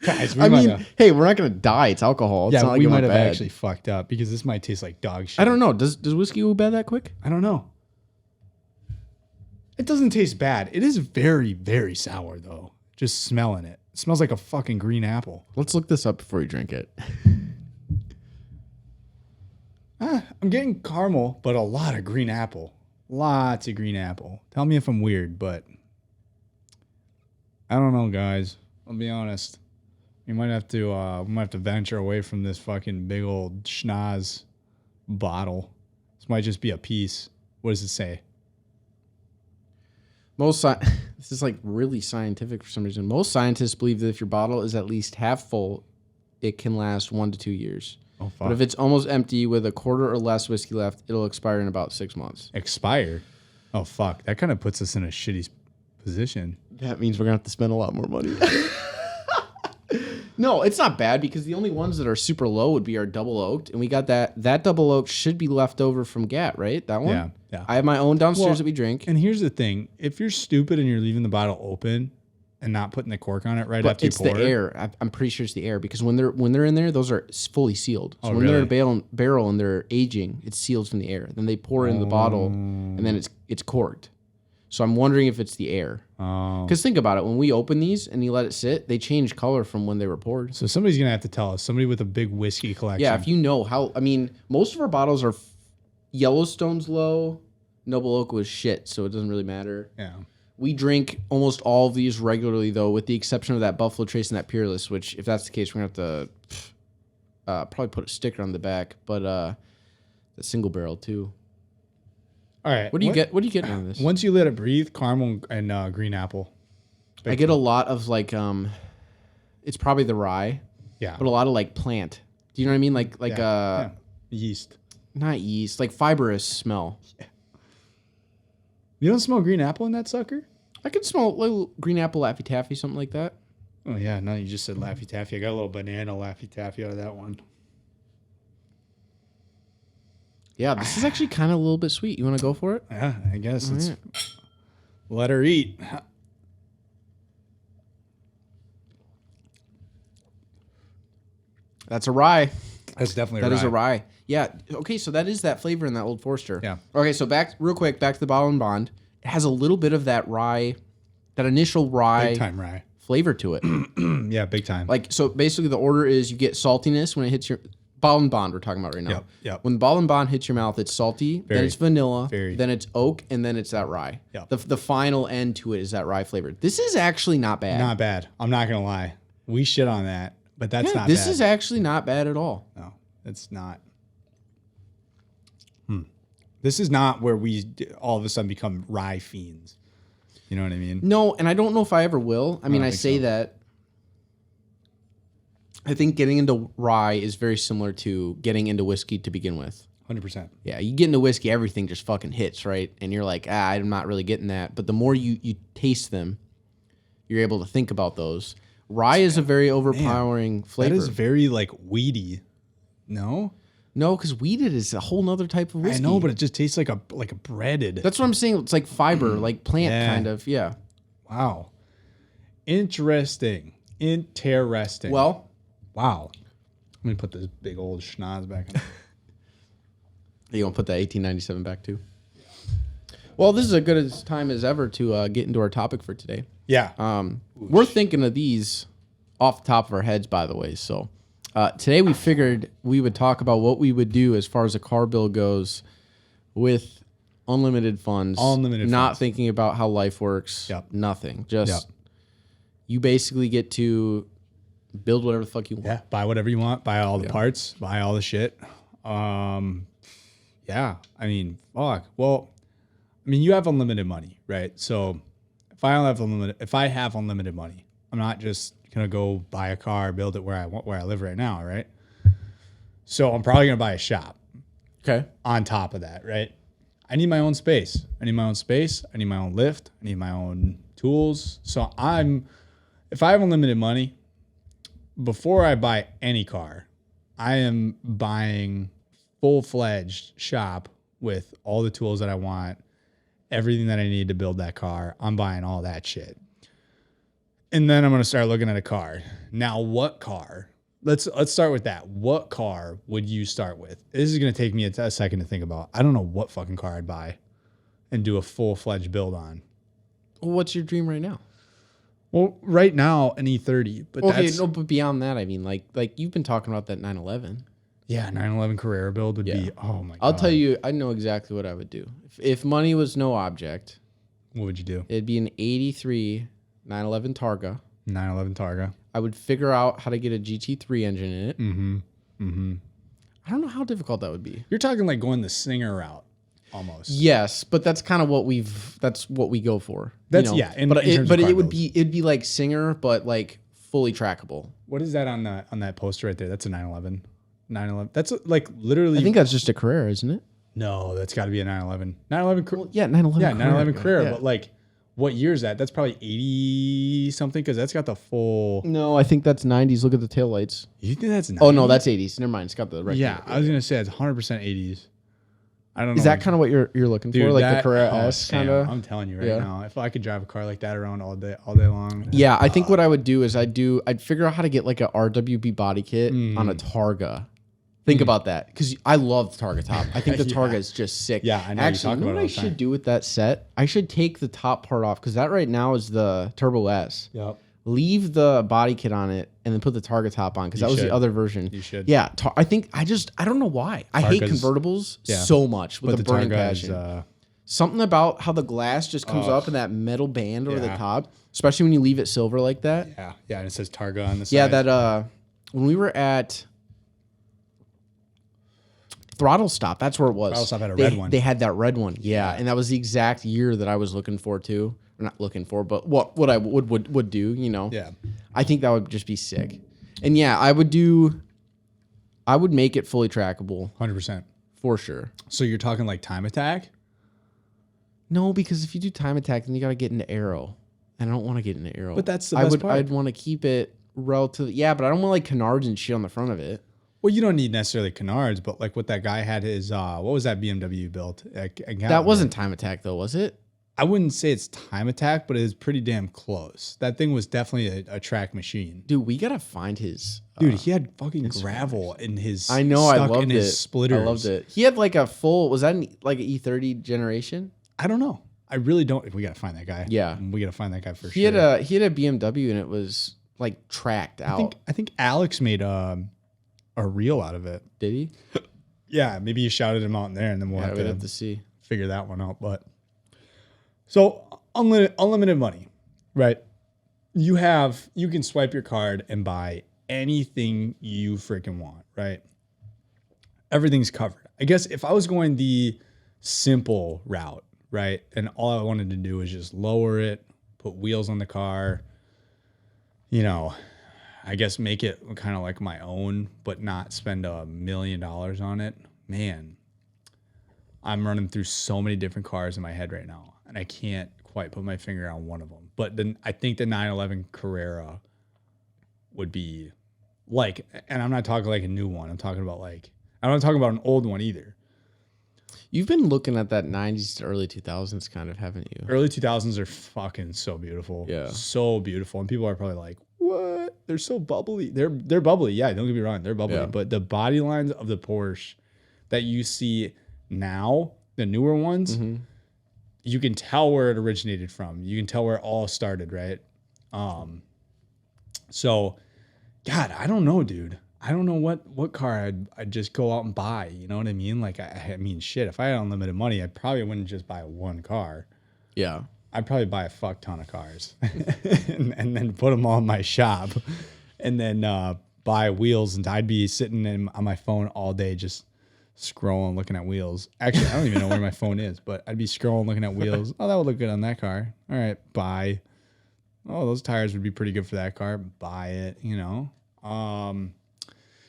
Guys, hey, we're not gonna die. It's alcohol. It's yeah, not like we might have bad. actually fucked up because this might taste like dog shit. I don't know. Does whiskey go bad that quick? I don't know. It doesn't taste bad. It is very, very sour though. Just smelling it. It smells like a fucking green apple. Let's look this up before you drink it. I'm getting caramel, but a lot of green apple. Lots of green apple. Tell me if I'm weird, but I don't know, guys. I'll be honest. We might have to venture away from this fucking big old schnoz bottle. This might just be a piece. What does it say? This is like really scientific for some reason. Most scientists believe that if your bottle is at least half full, it can last 1 to 2 years. Oh, fuck. But if it's almost empty with a quarter or less whiskey left, it'll expire in about 6 months. Expire? Oh, fuck. That kind of puts us in a shitty position. That means we're going to have to spend a lot more money. No, it's not bad because the only ones that are super low would be our double oaked. And we got that double oak should be left over from GAT, right? That one? Yeah. I have my own downstairs that we drink. And here's the thing. If you're stupid and you're leaving the bottle open and not putting the cork on it right But after you it's pour the it? air. I'm pretty sure it's the air because when they're in there, those are fully sealed. So when they're in really? a barrel and they're aging, it's sealed from the air. Then they pour it in the bottle, and then it's corked. So I'm wondering if it's the air. Oh. Because think about it, when we open these and you let it sit, they change color from when they were poured. So somebody's gonna have to tell us. Somebody with a big whiskey collection. Yeah, if you know how. I mean, most of our bottles are Yellowstone's low. Noble Oak was shit, so it doesn't really matter. Yeah. We drink almost all of these regularly, though, with the exception of that Buffalo Trace and that Peerless, which, if that's the case, we're going to have to probably put a sticker on the back. But the single barrel, too. All right. What do you get? What are you getting on this? Once you let it breathe, caramel and green apple. I get a lot of, like, it's probably the rye. Yeah. But a lot of, like, plant. Do you know what I mean? Like yeast. Not yeast, like fibrous smell. Yeah. You don't smell green apple in that sucker? I could smell a little green apple Laffy Taffy, something like that. Oh, yeah. Now you just said Laffy Taffy. I got a little banana Laffy Taffy out of that one. Yeah, this is actually kind of a little bit sweet. You want to go for it? Yeah, I guess it's let her eat. That's a rye. That's definitely That is a rye. Yeah. Okay, so that is that flavor in that Old Forester. Yeah. Okay, so back to the Bottle and Bond. It has a little bit of that rye, that initial rye Big time rye. flavor to it. Yeah, big time. Like, so basically the order is you get saltiness when it hits your Bottle and Bond we're talking about right now. Yep. When the Bottle and Bond hits your mouth, it's salty, then it's vanilla, then it's oak, and then it's that rye. Yep. The final end to it is that rye flavor. This is actually not bad. Not bad. I'm not going to lie. We shit on that, but that's not This bad. is actually not bad at all. No, it's not. This is not where we all of a sudden become rye fiends. You know what I mean? No, and I don't know if I ever will. I mean, I say that. I think getting into rye is very similar to getting into whiskey to begin with. 100%. Yeah, you get into whiskey, everything just fucking hits, right? And you're like, I'm not really getting that. But the more you taste them, you're able to think about those. Rye is a very overpowering flavor. That is very like weedy. No? No, because wheated is a whole nother type of whiskey. I know, but it just tastes like a breaded. That's what I'm saying. It's like fiber, like plant kind of. Yeah. Wow. Interesting. Well. Wow. Let me put this big old schnoz back on. You gonna put that 1897 back too? Well, this is as good a time as ever to get into our topic for today. Yeah. We're thinking of these off the top of our heads, by the way. So today we figured we would talk about what we would do as far as a car bill goes with unlimited funds. Not thinking about how life works. Yep. Nothing. Just you basically get to build whatever the fuck you want. Yeah. Buy whatever you want. Buy all the parts. Buy all the shit. Yeah. I mean, fuck. Well, I mean, you have unlimited money, right? So if I have unlimited money, I'm not just gonna go buy a car, build it where I live right now, right? So I'm probably gonna buy a shop. Okay. On top of that, right? I need my own space. I need my own lift. I need my own tools. So if I have unlimited money, before I buy any car, I am buying full-fledged shop with all the tools that I want, everything that I need to build that car. I'm buying all that shit. And then I'm going to start looking at a car. Now, what car? Let's start with that. What car would you start with? This is going to take me a second to think about. I don't know what fucking car I'd buy and do a full-fledged build on. Well, what's your dream right now? Well, right now, an E30. But but beyond that, I mean, like you've been talking about that 911. Yeah, 911 Carrera build would be, oh my God. I'll tell you, I know exactly what I would do. If money was no object. What would you do? It'd be an 83 911 Targa. 911 Targa. I would figure out how to get a GT3 engine in it. Mm-hmm. I don't know how difficult that would be. You're talking like going the Singer route, almost. Yes, but that's kind of what we go for. That's, you know? yeah. But it'd be like Singer, but like fully trackable. What is that on that poster right there? That's a 911. 911. That's like literally. I think that's just a Carrera, isn't it? No, that's got to be a 911. 911. Well, yeah, 911. Yeah, 911 Carrera. Yeah. But like, what year is that? That's probably 80 something because that's got the full. No, I think that's 90s. Look at the taillights. You think that's 90s? Oh no, that's 80s. Never mind. It's got the right. Yeah, I was gonna say it's 100% 80s. I don't know. Is that kind of what you're looking for? Dude, Like that, the Carrera oh, S Sam, kind of? I'm telling you right Yeah. now, if I could drive a car like that around all day long. Yeah, I think what I would do is I'd figure out how to get like a RWB body kit on a Targa. Think about that, because I love the Targa top. I think the Targa is just sick. Yeah, I know. Actually, you know what I should do with that set? I should take the top part off, because that right now is the Turbo S. Yep. Leave the body kit on it and then put the Targa top on, because that was the other version. You should. Yeah, I think I don't know why. I hate convertibles so much with But a the burning Targa passion. is, Something about how the glass just comes up in that metal band over the top, especially when you leave it silver like that. yeah, and it says Targa on the side. Yeah, that when we were at Throttle Stop, that's where it was. Throttle Stop had a red one. They had that red one, yeah, and that was the exact year that I was looking for too. Or not looking for, but what I would do, you know. Yeah. I think that would just be sick. And yeah, I would make it fully trackable 100%. for sure. So you're talking like time attack? No, because if you do time attack, then you got to get into aero. And I don't want to get into aero. But that's the best part. I'd want to keep it relatively, yeah, but I don't want like canards and shit on the front of it. Well, you don't need necessarily canards, but like what that guy had his, what was that BMW built? That wasn't time attack though, was it? I wouldn't say it's time attack, but it is pretty damn close. That thing was definitely a track machine. Dude, we got to find his. Dude, he had fucking gravel in his. I know, I loved it. Splitters. I loved it. He had like a full, was that like an E30 generation? I don't know. I really don't. We got to find that guy. Yeah. We got to find that guy for He sure. had a BMW and it was like tracked out. I think Alex made a reel out of it. Did he? Yeah, maybe you shouted him out in there, and then we'll We'd have to see. Figure that one out. But so unlimited money, right? You can swipe your card and buy anything you freaking want, right? Everything's covered. I guess if I was going the simple route, right, and all I wanted to do was just lower it, put wheels on the car, you know, I guess make it kind of like my own, but not spend $1 million on it. Man, I'm running through so many different cars in my head right now, and I can't quite put my finger on one of them. But then I think the 911 Carrera would be like, and I'm not talking like a new one. I'm talking about I'm not talking about an old one either. You've been looking at that 90s to early 2000s kind of, haven't you? Early 2000s are fucking so beautiful. Yeah. So beautiful. And people are probably like, what? They're so bubbly. They're bubbly. Yeah, don't get me wrong. They're bubbly. Yeah. But the body lines of the Porsche that you see now, the newer ones, you can tell where it originated from. You can tell where it all started, right? So, God, I don't know, dude. I don't know what car I'd just go out and buy. You know what I mean? Like, I mean, shit, if I had unlimited money, I probably wouldn't just buy one car. Yeah. I'd probably buy a fuck ton of cars and then put them all in my shop and then buy wheels. And I'd be sitting on my phone all day just scrolling, looking at wheels. Actually, I don't even know where my phone is, but I'd be scrolling, looking at wheels. Oh, that would look good on that car. All right, buy. Oh, those tires would be pretty good for that car. Buy it, you know.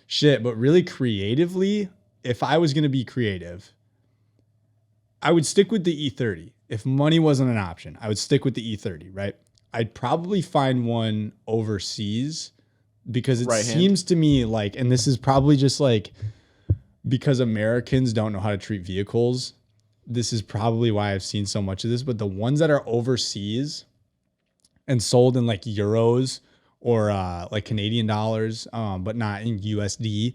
Shit, but really creatively, if I was going to be creative, I would stick with the E30. If money wasn't an option, I would stick with the E30, right? I'd probably find one overseas because it seems to me like, and this is probably just like because Americans don't know how to treat vehicles. This is probably why I've seen so much of this, but the ones that are overseas and sold in like euros or like Canadian dollars, but not in USD,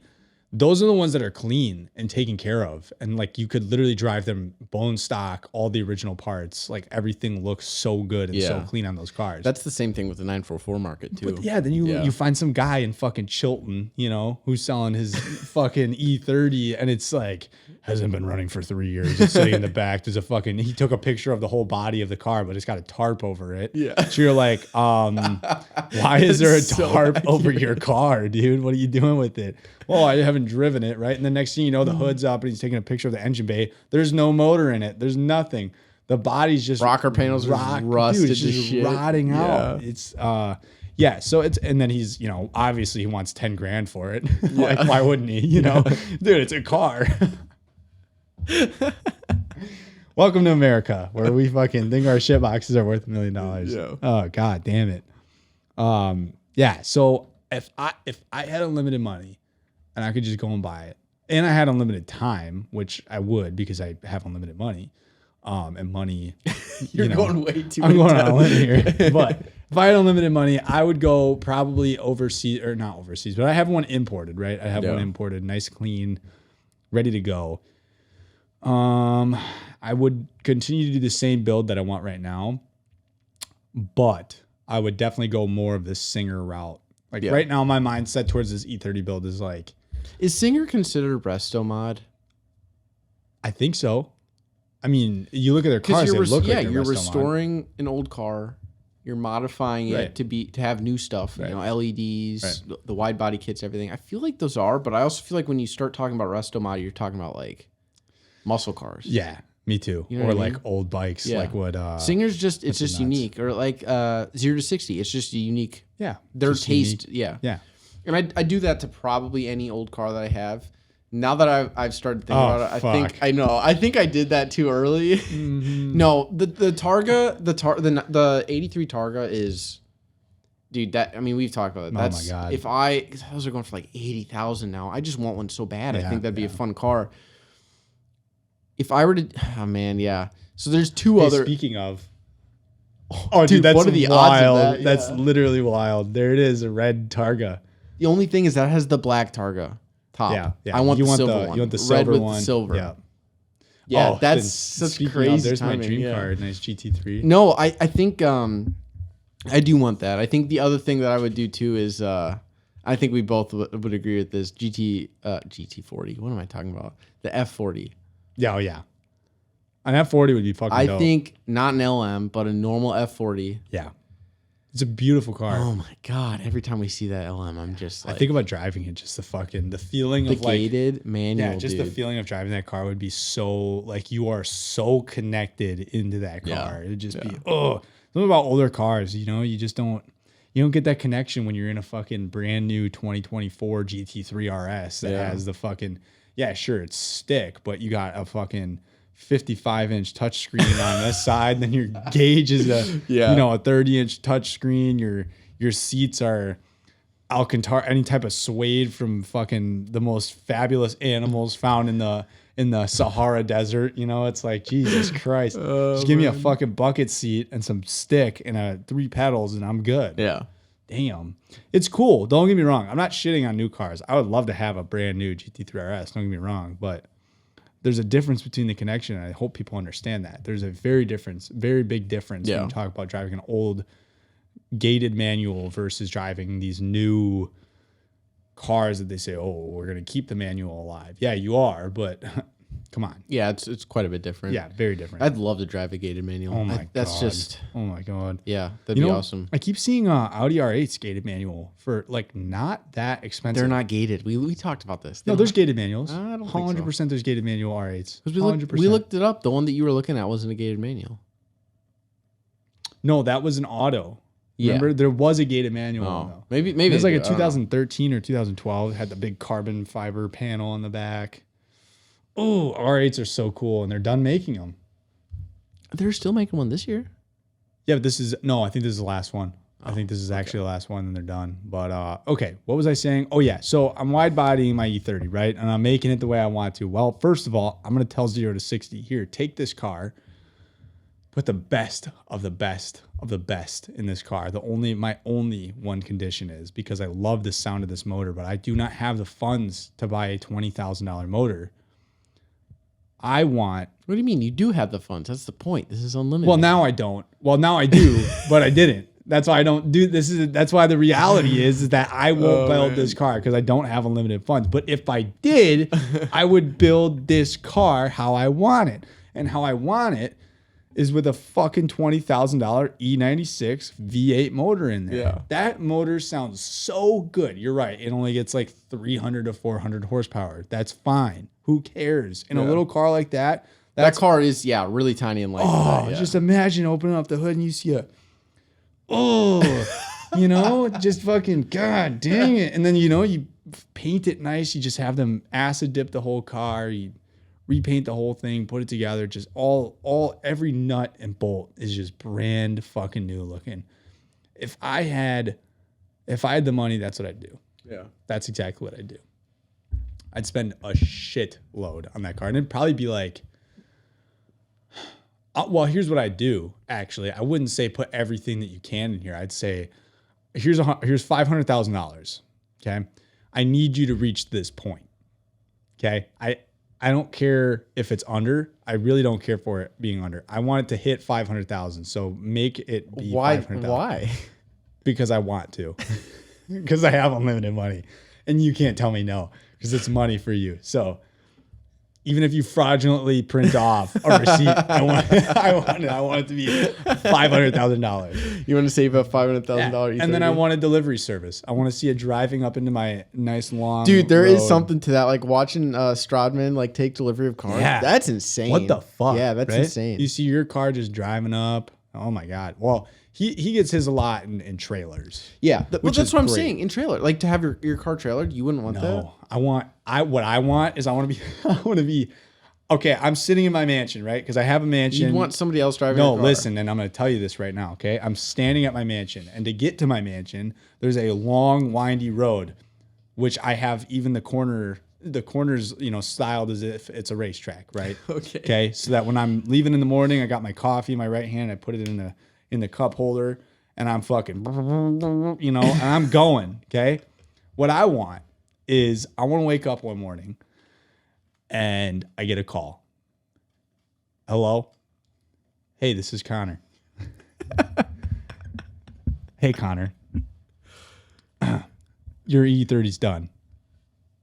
those are the ones that are clean and taken care of. And like you could literally drive them bone stock, all the original parts. Like everything looks so good and so clean on those cars. That's the same thing with the 944 market too. But yeah, then you find some guy in fucking Chilton, you know, who's selling his fucking E30 and it's like, hasn't been running for 3 years. It's sitting in the back. There's a fucking, he took a picture of the whole body of the car, but it's got a tarp over it. Yeah. So you're like, why is there a tarp over your car, dude? What are you doing with it? Well, I haven't driven it, right? And the next thing you know, the hood's up and he's taking a picture of the engine bay. There's no motor in it. There's nothing. The body's just rocker panels are rusted, dude, it's just shit. rotting out. It's yeah. So it's, and then he's, you know, obviously he wants 10 grand for it. Like, why wouldn't he? You know, dude, it's a car. Welcome to America, where we fucking think our shit boxes are worth $1 million. Yeah. Oh god damn it. Yeah. So if I had unlimited money and I could just go and buy it, and I had unlimited time, which I would because I have unlimited money. And money, You're going way too. I'm going on a limb here. But if I had unlimited money, I would go probably overseas, or not overseas, but I have one imported, right? I have one imported, nice, clean, ready to go. I would continue to do the same build that I want right now, but I would definitely go more of this Singer route. Like right now, my mindset towards this E30 build is like, is Singer considered resto mod? I think so. I mean, you look at their cars; they look like you're restoring an old car, you're modifying it to have new stuff. You know, LEDs, the wide body kits, everything. I feel like those are, but I also feel like when you start talking about resto mod, you're talking about like muscle cars. Yeah, me too. You know or like old bikes, like what Singer's just it's just unique, or like 0 to 60. It's just a unique. Yeah, their taste. Unique. Yeah. And I do that to probably any old car that I have. Now that I've started thinking about it, I think I did that too early. Mm-hmm. No, the Targa, the 83 Targa is, dude. That, I mean, we've talked about it. That's, oh my god! Those are going for like 80,000 now. I just want one so bad. I think that'd be a fun car. If I were to, oh man, yeah. So there's two other. Speaking of, dude, that's what are the odds of that? That's literally wild. There it is, a red Targa. The only thing is that has the black Targa top. Yeah. I want the silver one. You want the silver red one. With silver. Yeah. Yeah, that's such crazy. There's timing. My dream car, nice GT3. No, I think I do want that. I think the other thing that I would do too is I think we both would agree with this GT40. What am I talking about? The F40. Yeah, yeah. An F40 would be fucking dope. I think not an LM, but a normal F40. Yeah. It's a beautiful car. Oh my god! Every time we see that LM, I'm just like, I think about driving it. Just the feeling of like gated manual. Yeah, just the feeling of driving that car would be so like you are so connected into that car. Yeah. It'd just be something about older cars. You know, you don't get that connection when you're in a fucking brand new 2024 GT3 RS that has the fucking sure it's stick, but you got a fucking 55-inch touchscreen on this side, then your gauge is a 30-inch touchscreen. Your seats are Alcantara, any type of suede from fucking the most fabulous animals found in the Sahara Desert. You know, it's like Jesus Christ. Just give me a fucking bucket seat and some stick and 3 pedals, and I'm good. Yeah. Damn, it's cool. Don't get me wrong. I'm not shitting on new cars. I would love to have a brand new GT3 RS. Don't get me wrong, but there's a difference between the connection, and I hope people understand that. There's a very big difference when you talk about driving an old gated manual versus driving these new cars that they say, oh, we're going to keep the manual alive. Yeah, you are, but come on. Yeah, it's quite a bit different. Yeah, very different. I'd love to drive a gated manual. Oh my god. That's just. Oh my god. Yeah, that'd be awesome. I keep seeing Audi R8's gated manual for like not that expensive. They're not gated. We talked about this. No, there's gated manuals. I don't 100% think so. There's gated manual R8s. Because we looked it up. The one that you were looking at wasn't a gated manual. No, that was an auto. Remember, there was a gated manual. Oh, maybe it was like a 2013 or 2012. It had the big carbon fiber panel on the back. Oh, R8s are so cool, and they're done making them. They're still making one this year. Yeah, but I think this is the last one. I think this is actually the last one, and they're done. But okay, what was I saying? Oh yeah, so I'm wide bodying my E30, right? And I'm making it the way I want to. Well, first of all, I'm gonna tell 0 to 60 here. Take this car, put the best of the best of the best in this car. My only one condition is because I love the sound of this motor, but I do not have the funds to buy a $20,000 motor. What do you mean? You do have the funds. That's the point. This is unlimited. Well, now I don't. Well, now I do, but I didn't. That's why I don't do this. That's why the reality is that I won't build this car because I don't have unlimited funds. But if I did, I would build this car how I want it. And how I want it is with a fucking $20,000 E96 V8 motor in there. Yeah. That motor sounds so good. You're right. It only gets like 300 to 400 horsepower. That's fine. Who cares? In a little car like that. That car is, really tiny and light. Oh, just imagine opening up the hood and you see just fucking, god dang it. And then, you paint it nice. You just have them acid dip the whole car. You repaint the whole thing, put it together. Just every nut and bolt is just brand fucking new looking. If I had the money, that's what I'd do. Yeah. That's exactly what I'd do. I'd spend a shit load on that car. And it'd probably be like, well, here's what I do. Actually, I wouldn't say put everything that you can in here. I'd say, here's $500,000. Okay. I need you to reach this point. Okay. I don't care if it's under. I really don't care for it being under. I want it to hit 500,000. So make it be 500,000. Why? Because I want to. Because I have unlimited money. And you can't tell me no. Because it's money for you. So even if you fraudulently print off a receipt, I want it to be $500,000. You want to save a $500,000 And then I want a delivery service. I want to see it driving up into my nice long Dude, there is road. something to that. Like watching Strodman like take delivery of cars. Yeah. That's insane. What the fuck? Yeah, that's right? insane. You see your car just driving up. Oh my God. Well, he gets his a lot in trailers. Yeah, well, which that's is what I'm great. saying. In trailer, like to have your car trailered, you wouldn't want that. No, what I want to be. Okay, I'm sitting in my mansion, right? Because I have a mansion. You want somebody else driving. No, your car. listen, and I'm going to tell you this right now. Okay, I'm standing at my mansion, and to get to my mansion, there's a long, windy road, which I have even the corners, styled as if it's a racetrack, right? Okay, so that when I'm leaving in the morning, I got my coffee in my right hand, I put it in the cup holder, and I'm fucking, and I'm going. Okay, what I want is I want to wake up one morning, and I get a call. Hello? Hey, this is Connor. Hey, Connor. Your E30's done.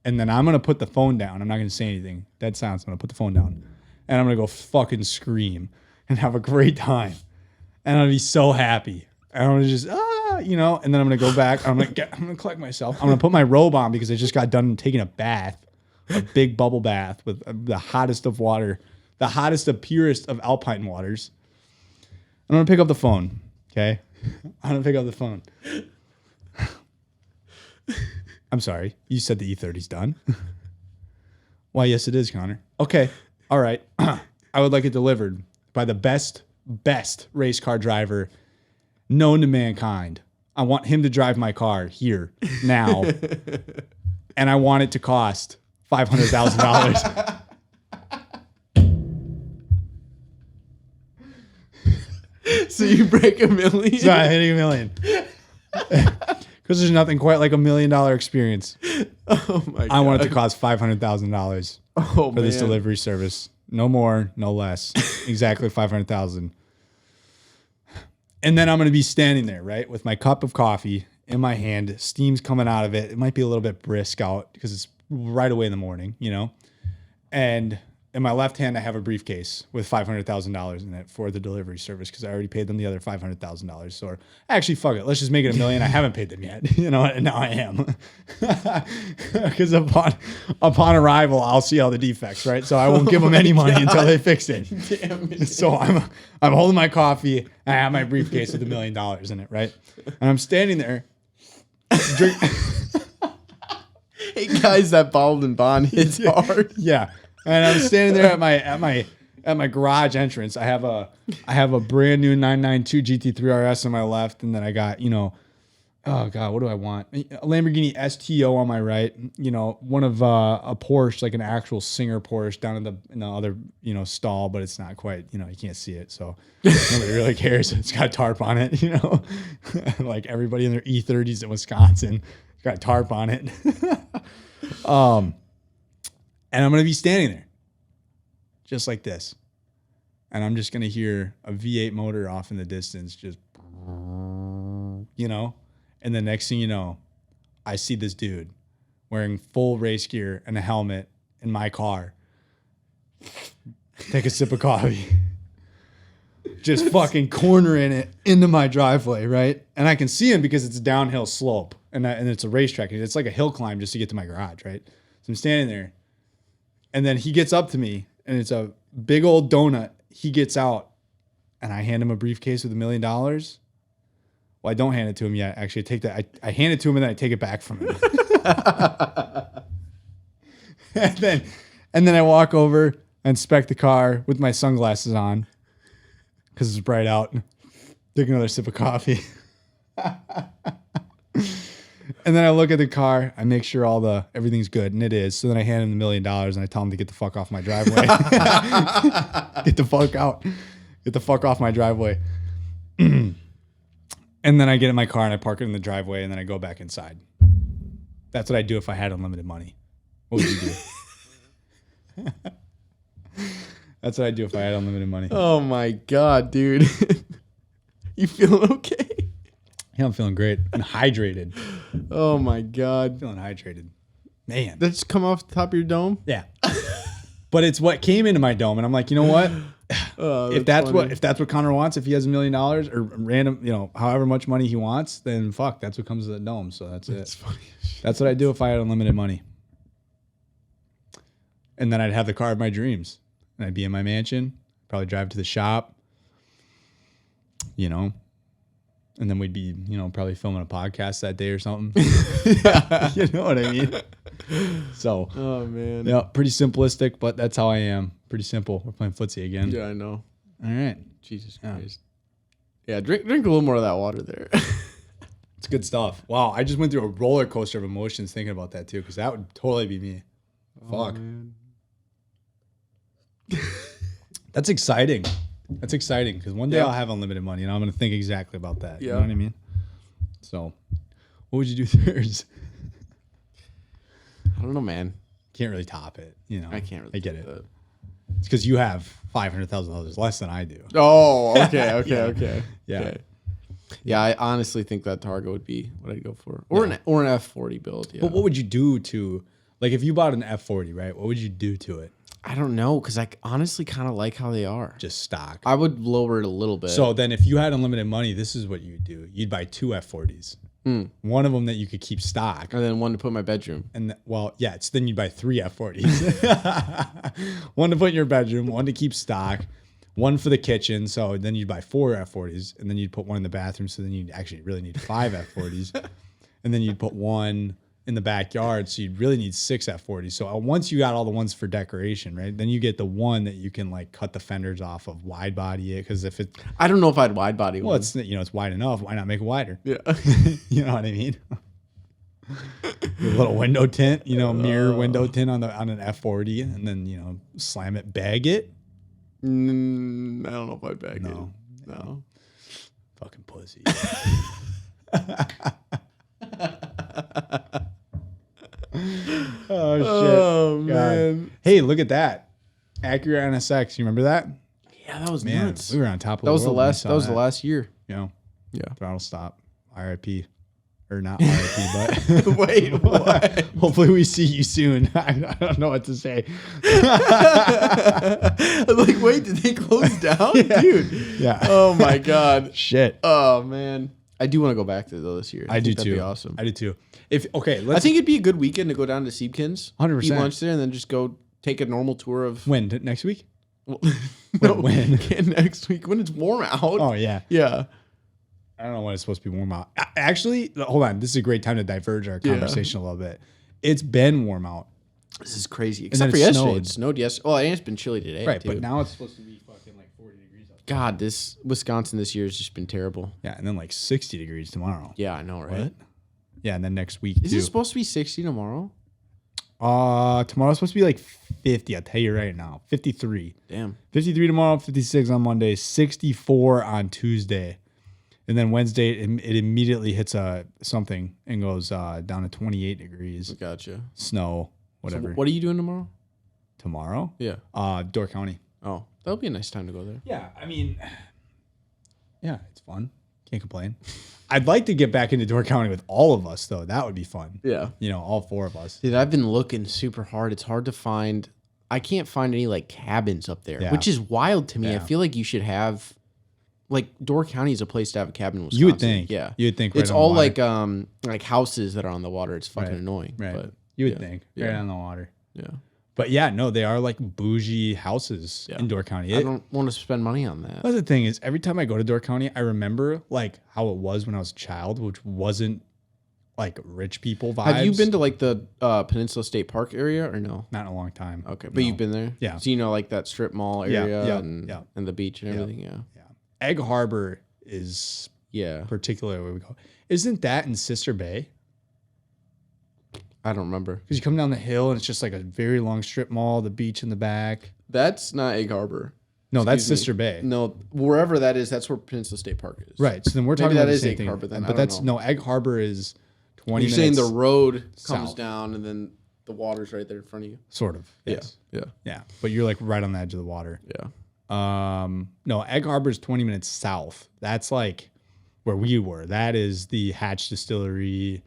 And then I'm going to put the phone down. I'm not going to say anything. Dead silence. I'm going to put the phone down. And I'm going to go fucking scream and have a great time. And I'm going to be so happy. And I'm going to just, and then I'm going to go back. I'm going to collect myself. I'm going to put my robe on because I just got done taking a bath. A big bubble bath with the hottest of water, the hottest of purest of alpine waters. I'm going to pick up the phone, okay? I'm going to pick up the phone. I'm sorry. You said the E30's done. Why, yes, it is, Connor. Okay. All right. I would like it delivered by the best race car driver known to mankind. I want him to drive my car here, now. And I want it to cost $500,000. So you break $1 million? It's not hitting $1 million. Because there's nothing quite like $1 million experience. Oh my God. I want it to cost $500,000 for this delivery service. No more, no less. Exactly $500,000. And then I'm going to be standing there, right, with my cup of coffee in my hand. Steam's coming out of it. It might be a little bit brisk out because it's right away in the morning, And in my left hand, I have a briefcase with $500,000 in it for the delivery service because I already paid them the other $500,000. So actually, fuck it. Let's just make it $1 million. I haven't paid them yet, and now I am. Because upon arrival, I'll see all the defects, right? So I won't give them any money until they fix it. Damn it. So I'm holding my coffee and I have my briefcase with $1 million in it, right? And I'm standing there. Hey guys, that bottled and bond hits hard. Yeah. And I'm standing there at my garage entrance. I have a brand new 992 GT3 RS on my left, and then I got, oh God, what do I want? A Lamborghini STO on my right, one of a Porsche, like an actual Singer Porsche down in the other, stall, but it's not quite, you can't see it. So nobody really cares. It's got a tarp on it, like everybody in their E30s in Wisconsin. Got a tarp on it. And I'm going to be standing there just like this. And I'm just going to hear a V8 motor off in the distance, just, And the next thing you know, I see this dude wearing full race gear and a helmet in my car. Take a sip of coffee. Just fucking cornering it into my driveway, right? And I can see him because it's a downhill slope. And it's a racetrack. It's like a hill climb just to get to my garage, right? So I'm standing there. And then he gets up to me, and it's a big old donut. He gets out, and I hand him a briefcase with $1 million. Well, I don't hand it to him yet. Actually, I hand it to him, and then I take it back from him. and then I walk over and inspect the car with my sunglasses on because it's bright out. Take another sip of coffee. And then I look at the car, I make sure everything's good, and it is. So then I hand him the $1 million and I tell him to get the fuck off my driveway. Get the fuck out. Get the fuck off my driveway. And then I get in my car and I park it in the driveway and then I go back inside. That's what I'd do if I had unlimited money. What would you do? That's what I'd do if I had unlimited money. Oh my God, dude. You feeling okay? Yeah, I'm feeling great. I'm hydrated. Oh my God. Feeling hydrated. Man. That just come off the top of your dome? Yeah. But it's what came into my dome. And I'm like, you know what? If that's what Connor wants, if he has $1 million or random, however much money he wants, then fuck, that's what comes to the dome. So that's it. Funny. That's what I'd do if I had unlimited money. And then I'd have the car of my dreams. And I'd be in my mansion, probably drive to the shop, and then we'd be, probably filming a podcast that day or something. You know what I mean? So, oh man. Yeah, pretty simplistic, but that's how I am. Pretty simple. We're playing footsie again. Yeah, I know. All right. Jesus Christ. Yeah, drink a little more of that water there. It's good stuff. Wow, I just went through a roller coaster of emotions thinking about that too, because that would totally be me. Fuck. Man. That's exciting. That's exciting because one day Yeah. I'll have unlimited money and I'm going to think exactly about that. Yeah. You know what I mean? So, what would you do Thursday? I don't know, man. Can't really top it. I can't really. I get it. That. It's because you have $500,000 less than I do. Oh, okay, Yeah. okay. Yeah. Okay. Yeah, I honestly think that Targa would be what I'd go for, or an F40 build. Yeah. But what would you do to, like, if you bought an F40, right? What would you do to it? I don't know, because I honestly kind of like how they are. Just stock. I would lower it a little bit. So then, if you had unlimited money, this is what you would do. You'd buy 2 F40s. One of them that you could keep stock. And then one to put in my bedroom. And then you'd buy 3 F40s. One to put in your bedroom, one to keep stock, one for the kitchen. So then you'd buy 4 F40s, and then you'd put one in the bathroom. So then you'd actually really need 5 F40s. And then you'd put one in the backyard. So you'd really need 6 F40s. So once you got all the ones for decoration, right, then you get the one that you can like cut the fenders off of, wide body it. Because if it, I don't know if I'd wide body one. it's it's wide enough. Why not make it wider? Yeah. You know what I mean? A little window tint, mirror window tint on an F40, and then slam it, bag it. I don't know if I'd bag it. No. Fucking pussy. Oh shit! Oh God. man. Hey, look at that, Acura NSX. You remember that? Yeah, that was Man, nuts. we were on top of That was the the world when we last. saw That was the last year. Yeah. Throttle stop. RIP. Or not RIP, but Wait, what? hopefully we see you soon. I don't know what to say. I'm like, wait, did they close down, dude? Yeah. Oh my god. Shit. Oh man. I do want to go back to though this year. I do think that'd too. Be awesome. I do too. I think it'd be a good weekend to go down to Siebkins, 100%. eat lunch there, and then just go take a normal tour of. when next week? Well, when? Next week when it's warm out. Oh yeah. Yeah. I don't know when it's supposed to be warm out. Actually, hold on. This is a great time to diverge our conversation a little bit. It's been warm out. This is crazy. then Except for it yesterday. snowed. It snowed yesterday. Oh, and it's been chilly today. Right, too. but now it's supposed to be fucking like 40 degrees out. God, this Wisconsin this year has just been terrible. Yeah, and then like 60 degrees tomorrow. Yeah, I know, right? What? Yeah, and then next week Is too. it supposed to be 60 tomorrow? Tomorrow's supposed to be like 50. I'll tell you right now. 53. Damn. 53 tomorrow, 56 on Monday, 64 on Tuesday. And then Wednesday, it immediately hits something and goes down to 28 degrees. Gotcha. Snow, whatever. So what are you doing tomorrow? Tomorrow? Yeah. Door County. Oh, that'll be a nice time to go there. Yeah, I mean, yeah, it's fun. Can't complain. I'd like to get back into Door County with all of us, though. That would be fun. Yeah. All 4 of us. Dude, I've been looking super hard. It's hard to find. I can't find any like cabins up there, Yeah. which is wild to me. I Yeah. feel like you should have, like, Door County is a place to have a cabin in Wisconsin. You would think. Yeah. You would think right it's on the all water. like houses that are on the water. It's fucking Right. annoying. Right. But You would yeah. think. Yeah. Right on the water. yeah. But yeah, no, they are like bougie houses in Door County. I don't want to spend money on that. That's the thing is, every time I go to Door County, I remember like how it was when I was a child, which wasn't like rich people vibes. Have you been to like the Peninsula State Park area or no? Not in a long time. Okay, but No. you've been there? Yeah. So you know like that strip mall Yeah, area yeah, and, yeah. and the beach and everything? Yeah. Yeah. Egg Harbor is Yeah. particularly where we go. Isn't that in Sister Bay? I don't remember. Because you come down the hill and it's just like a very long strip mall, the beach in the back. That's not Egg Harbor. No, that's Excuse me. Sister Bay. No, wherever that is, that's where Peninsula State Park is. Right. So then we're Maybe talking that about the is same Egg thing. Harbor then. I But don't that's know. no, Egg Harbor is 20 You're minutes. saying the road comes south. down and then the water's right there in front of you. Sort of. Yes. Yeah. Yeah. But you're like right on the edge of the water. Yeah. No, Egg Harbor is 20 minutes south. That's like where we were. That is the Hatch Distillery,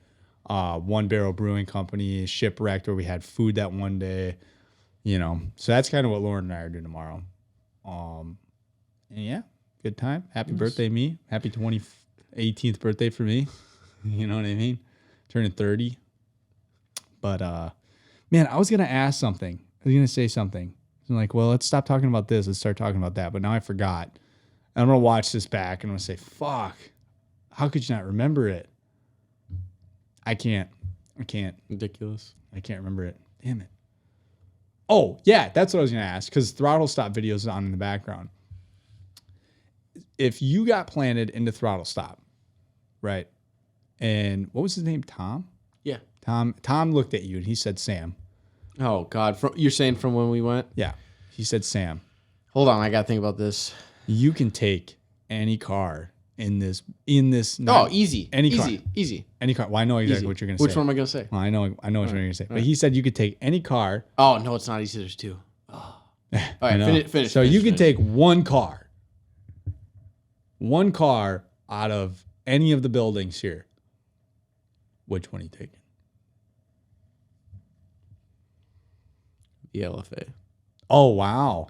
One Barrel Brewing Company, Shipwrecked, where we had food that one day. You know, so that's kind of what Lauren and I are doing tomorrow. And yeah, good time. Happy birthday, me. Happy 18th birthday for me. You know what I mean? Turning 30. But man, I was gonna ask something. I was gonna say something. I'm like, well, let's stop talking about this. Let's start talking about that. But now I forgot. And I'm gonna watch this back and I'm gonna say, fuck. How could you not remember it? I can't. Ridiculous. I can't remember it. Damn it. Oh, yeah, that's what I was going to ask, because throttle stop video is on in the background. If you got planted into throttle stop, right? And what was his name? Tom? Yeah. Tom looked at you and he said Sam. Oh, God. You're saying from when we went? Yeah. He said Sam. Hold on. I got to think about this. You can take any car in this. Easy. Easy. Any car. Well, I know exactly Easy. what you're going to say. Which one am I going to say? Well, I know what you're going to say. But he said you could take any car. Oh, no, it's not easy. There's two. Oh. All I know. right, finish. So you can take one car out of any of the buildings here. Which one are you taking? The LFA. Oh, wow.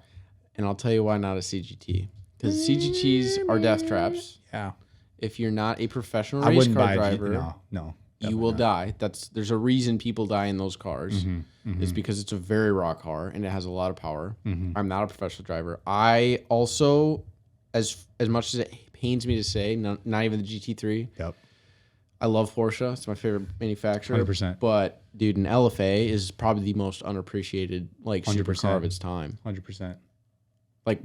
And I'll tell you why not a CGT. Because CGTs are death traps. Yeah. If you're not a professional I race wouldn't car buy driver, no. you will die. There's a reason people die in those cars. It's because it's a very raw car and it has a lot of power. I'm not a professional driver. I also, as much as it pains me to say, not even the GT3. Yep. I love Porsche. It's my favorite manufacturer. 100%. But dude, an LFA is probably the most unappreciated like supercar of its time. 100%. Like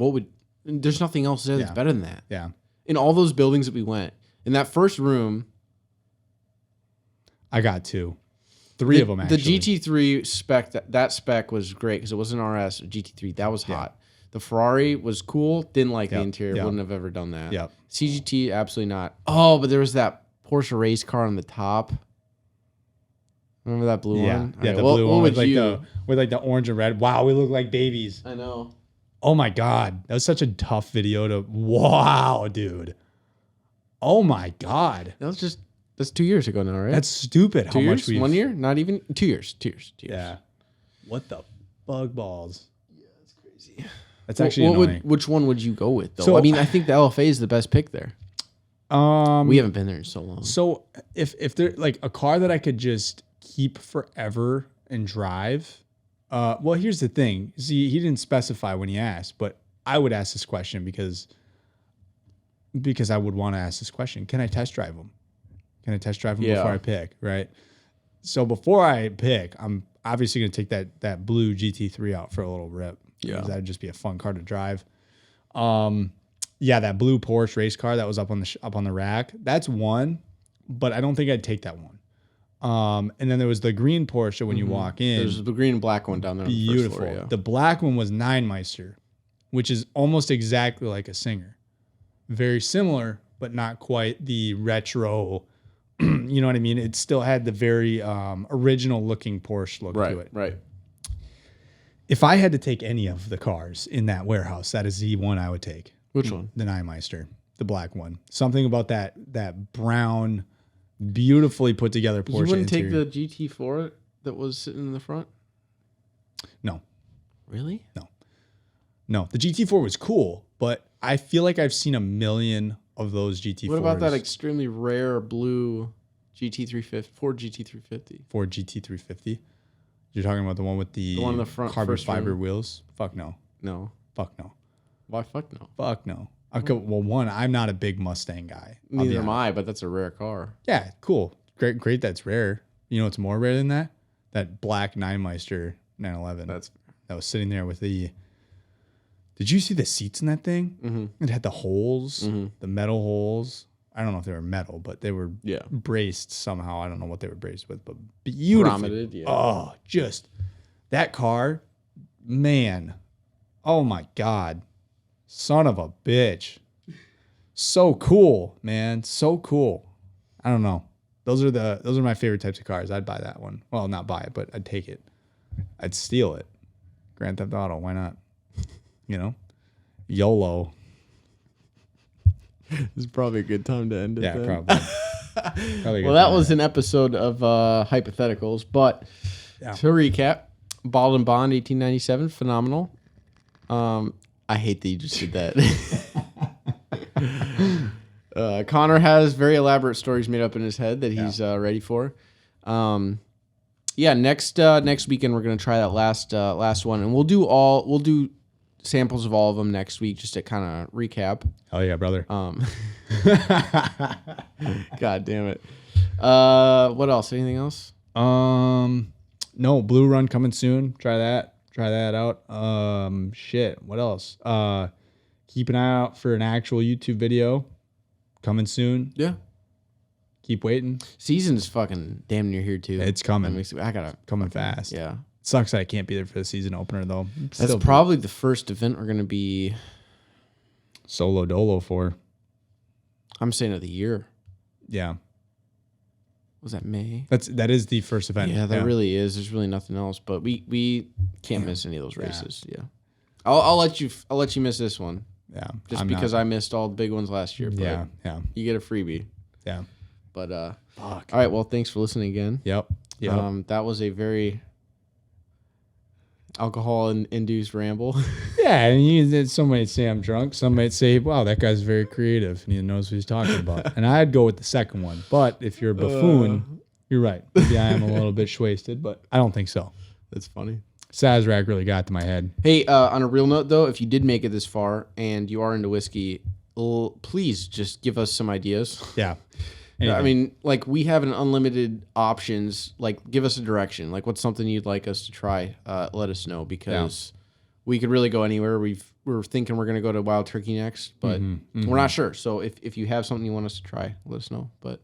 there's nothing else there that's better than that. Yeah. In all those buildings that we went, in that first room, I got two. Three of them, actually. The GT3 spec, that spec was great because it wasn't RS, GT3. That was hot. The Ferrari was cool. Didn't like the interior. Wouldn't have ever done that. Yep. CGT, absolutely not. Oh, but there was that Porsche race car on the top. Remember that blue one? Yeah, Okay, the blue one with like the orange and red. Wow, we look like babies. I know. Oh my God. That was such a tough video to... Wow, dude. Oh my God. That's 2 years ago now, right? That's stupid. 2 how years? much we 1 year? Not even 2 years. 2 years. Yeah. What the bug balls? Yeah, that's crazy. That's actually annoying. Which one would you go with though? So, I mean, I think the LFA is the best pick there. We haven't been there in so long. So if there like a car that I could just keep forever and drive, well, here's the thing. See, he didn't specify when he asked, but I would ask this question because I would want to ask this question. Can I test drive them? Can I test drive them before I pick? Right. So before I pick, I'm obviously going to take that blue GT3 out for a little rip. Yeah. That'd just be a fun car to drive. Yeah, that blue Porsche race car that was up on the rack. That's one, but I don't think I'd take that one. And then there was the green Porsche when you walk in. There's the green and black one down there. Beautiful. On the first floor, The black one was Nine Meister, which is almost exactly like a Singer. Very similar, but not quite the retro. You know what I mean? It still had the very original looking Porsche look to it. Right. If I had to take any of the cars in that warehouse, that is the one I would take. Which one? The Nine Meister, the black one. Something about that brown, beautifully put together Porsche. You wouldn't interior. take the GT4 that was sitting in the front? No. Really? No. The GT4 was cool, but I feel like I've seen a million of those GT4s. What about that extremely rare blue GT350, Ford GT350? Ford GT350? You're talking about the one with the one in the front carbon first fiber room? wheels? Fuck no. No. Fuck no. Why fuck no? Fuck no. Okay, well, one, I'm not a big Mustang guy. Neither am I, but that's a rare car. Yeah, cool. Great that's rare. You know what's more rare than that? That black Nine Meister 911. That was sitting there with the... Did you see the seats in that thing? Mm-hmm. It had the holes, the metal holes. I don't know if they were metal, but they were Yeah. braced somehow. I don't know what they were braced with, but beautiful. Grommeted, yeah. Oh, just that car, man. Oh my God. Son of a bitch. So cool, man. So cool. I don't know. Those are my favorite types of cars. I'd buy that one. Well, not buy it, but I'd take it. I'd steal it. Grand Theft Auto, why not? You know? YOLO. This is probably a good time to end it. Yeah, then. probably. Well, that was an episode of hypotheticals, but to recap, Bald and Bond, 1897, phenomenal. I hate that you just did that. Connor has very elaborate stories made up in his head that he's ready for. Next weekend we're gonna try that last one, and we'll do samples of all of them next week just to kind of recap. Oh yeah, brother. God damn it. What else? Anything else? No, Blue Run coming soon. Try that out. What else? Keep an eye out for an actual YouTube video coming soon. Yeah. Keep waiting. Season's fucking damn near here too. It's coming. I gotta coming fast. Yeah. Sucks that I can't be there for the season opener though. That's probably the first event we're gonna be solo dolo for. I'm saying of the year. Yeah. Was that May? That is the first event. Yeah, that really is. There's really nothing else, but we can't miss any of those races. Yeah. I'll let you miss this one. Yeah. Just because I missed all the big ones last year. But yeah. You get a freebie. Yeah. But fuck. All right, well, thanks for listening again. Yep. That was a very alcohol-induced ramble. Yeah, and some might say I'm drunk. Some might say, wow, that guy's very creative and he knows what he's talking about. And I'd go with the second one. But if you're a buffoon, you're right. Maybe I am a little bit wasted, but I don't think so. That's funny. Sazerac really got to my head. Hey, on a real note, though, if you did make it this far and you are into whiskey, please just give us some ideas. Yeah. Anything. I mean, like, we have an unlimited options. Like, give us a direction. Like, what's something you'd like us to try? Let us know, because we could really go anywhere. We're thinking we're going to go to Wild Turkey next, but we're not sure. So if you have something you want us to try, let us know. But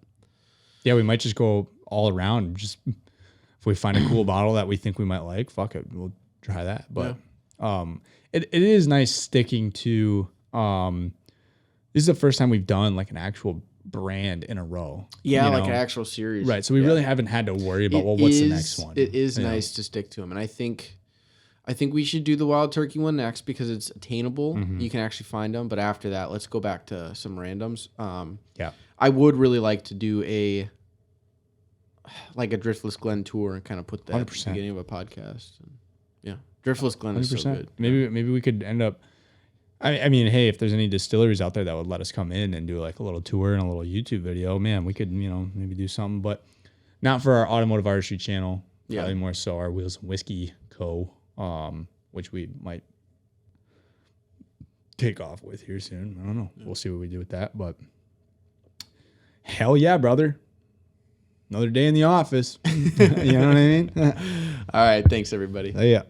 yeah, we might just go all around. Just if we find a cool bottle that we think we might like, fuck it, we'll try that. But it is nice sticking to. This is the first time we've done like an actual brand in a row. Yeah, like an actual series. Right. So we really haven't had to worry about what's the next one. It is nice to stick to them, and I think we should do the Wild Turkey one next because it's attainable. You can actually find them, but after that, let's go back to some randoms. I would really like to do a Driftless Glen tour and kind of put that at the beginning of a podcast. Yeah, Driftless Glen is so good. Maybe we could end up. I mean, hey, if there's any distilleries out there that would let us come in and do like a little tour and a little YouTube video, man, we could, maybe do something, but not for our Automotive Artistry channel. Probably more so our Wheels and Whiskey Co., which we might take off with here soon. I don't know. We'll see what we do with that, but hell yeah, brother. Another day in the office. You know what I mean? All right. Thanks, everybody. Yeah.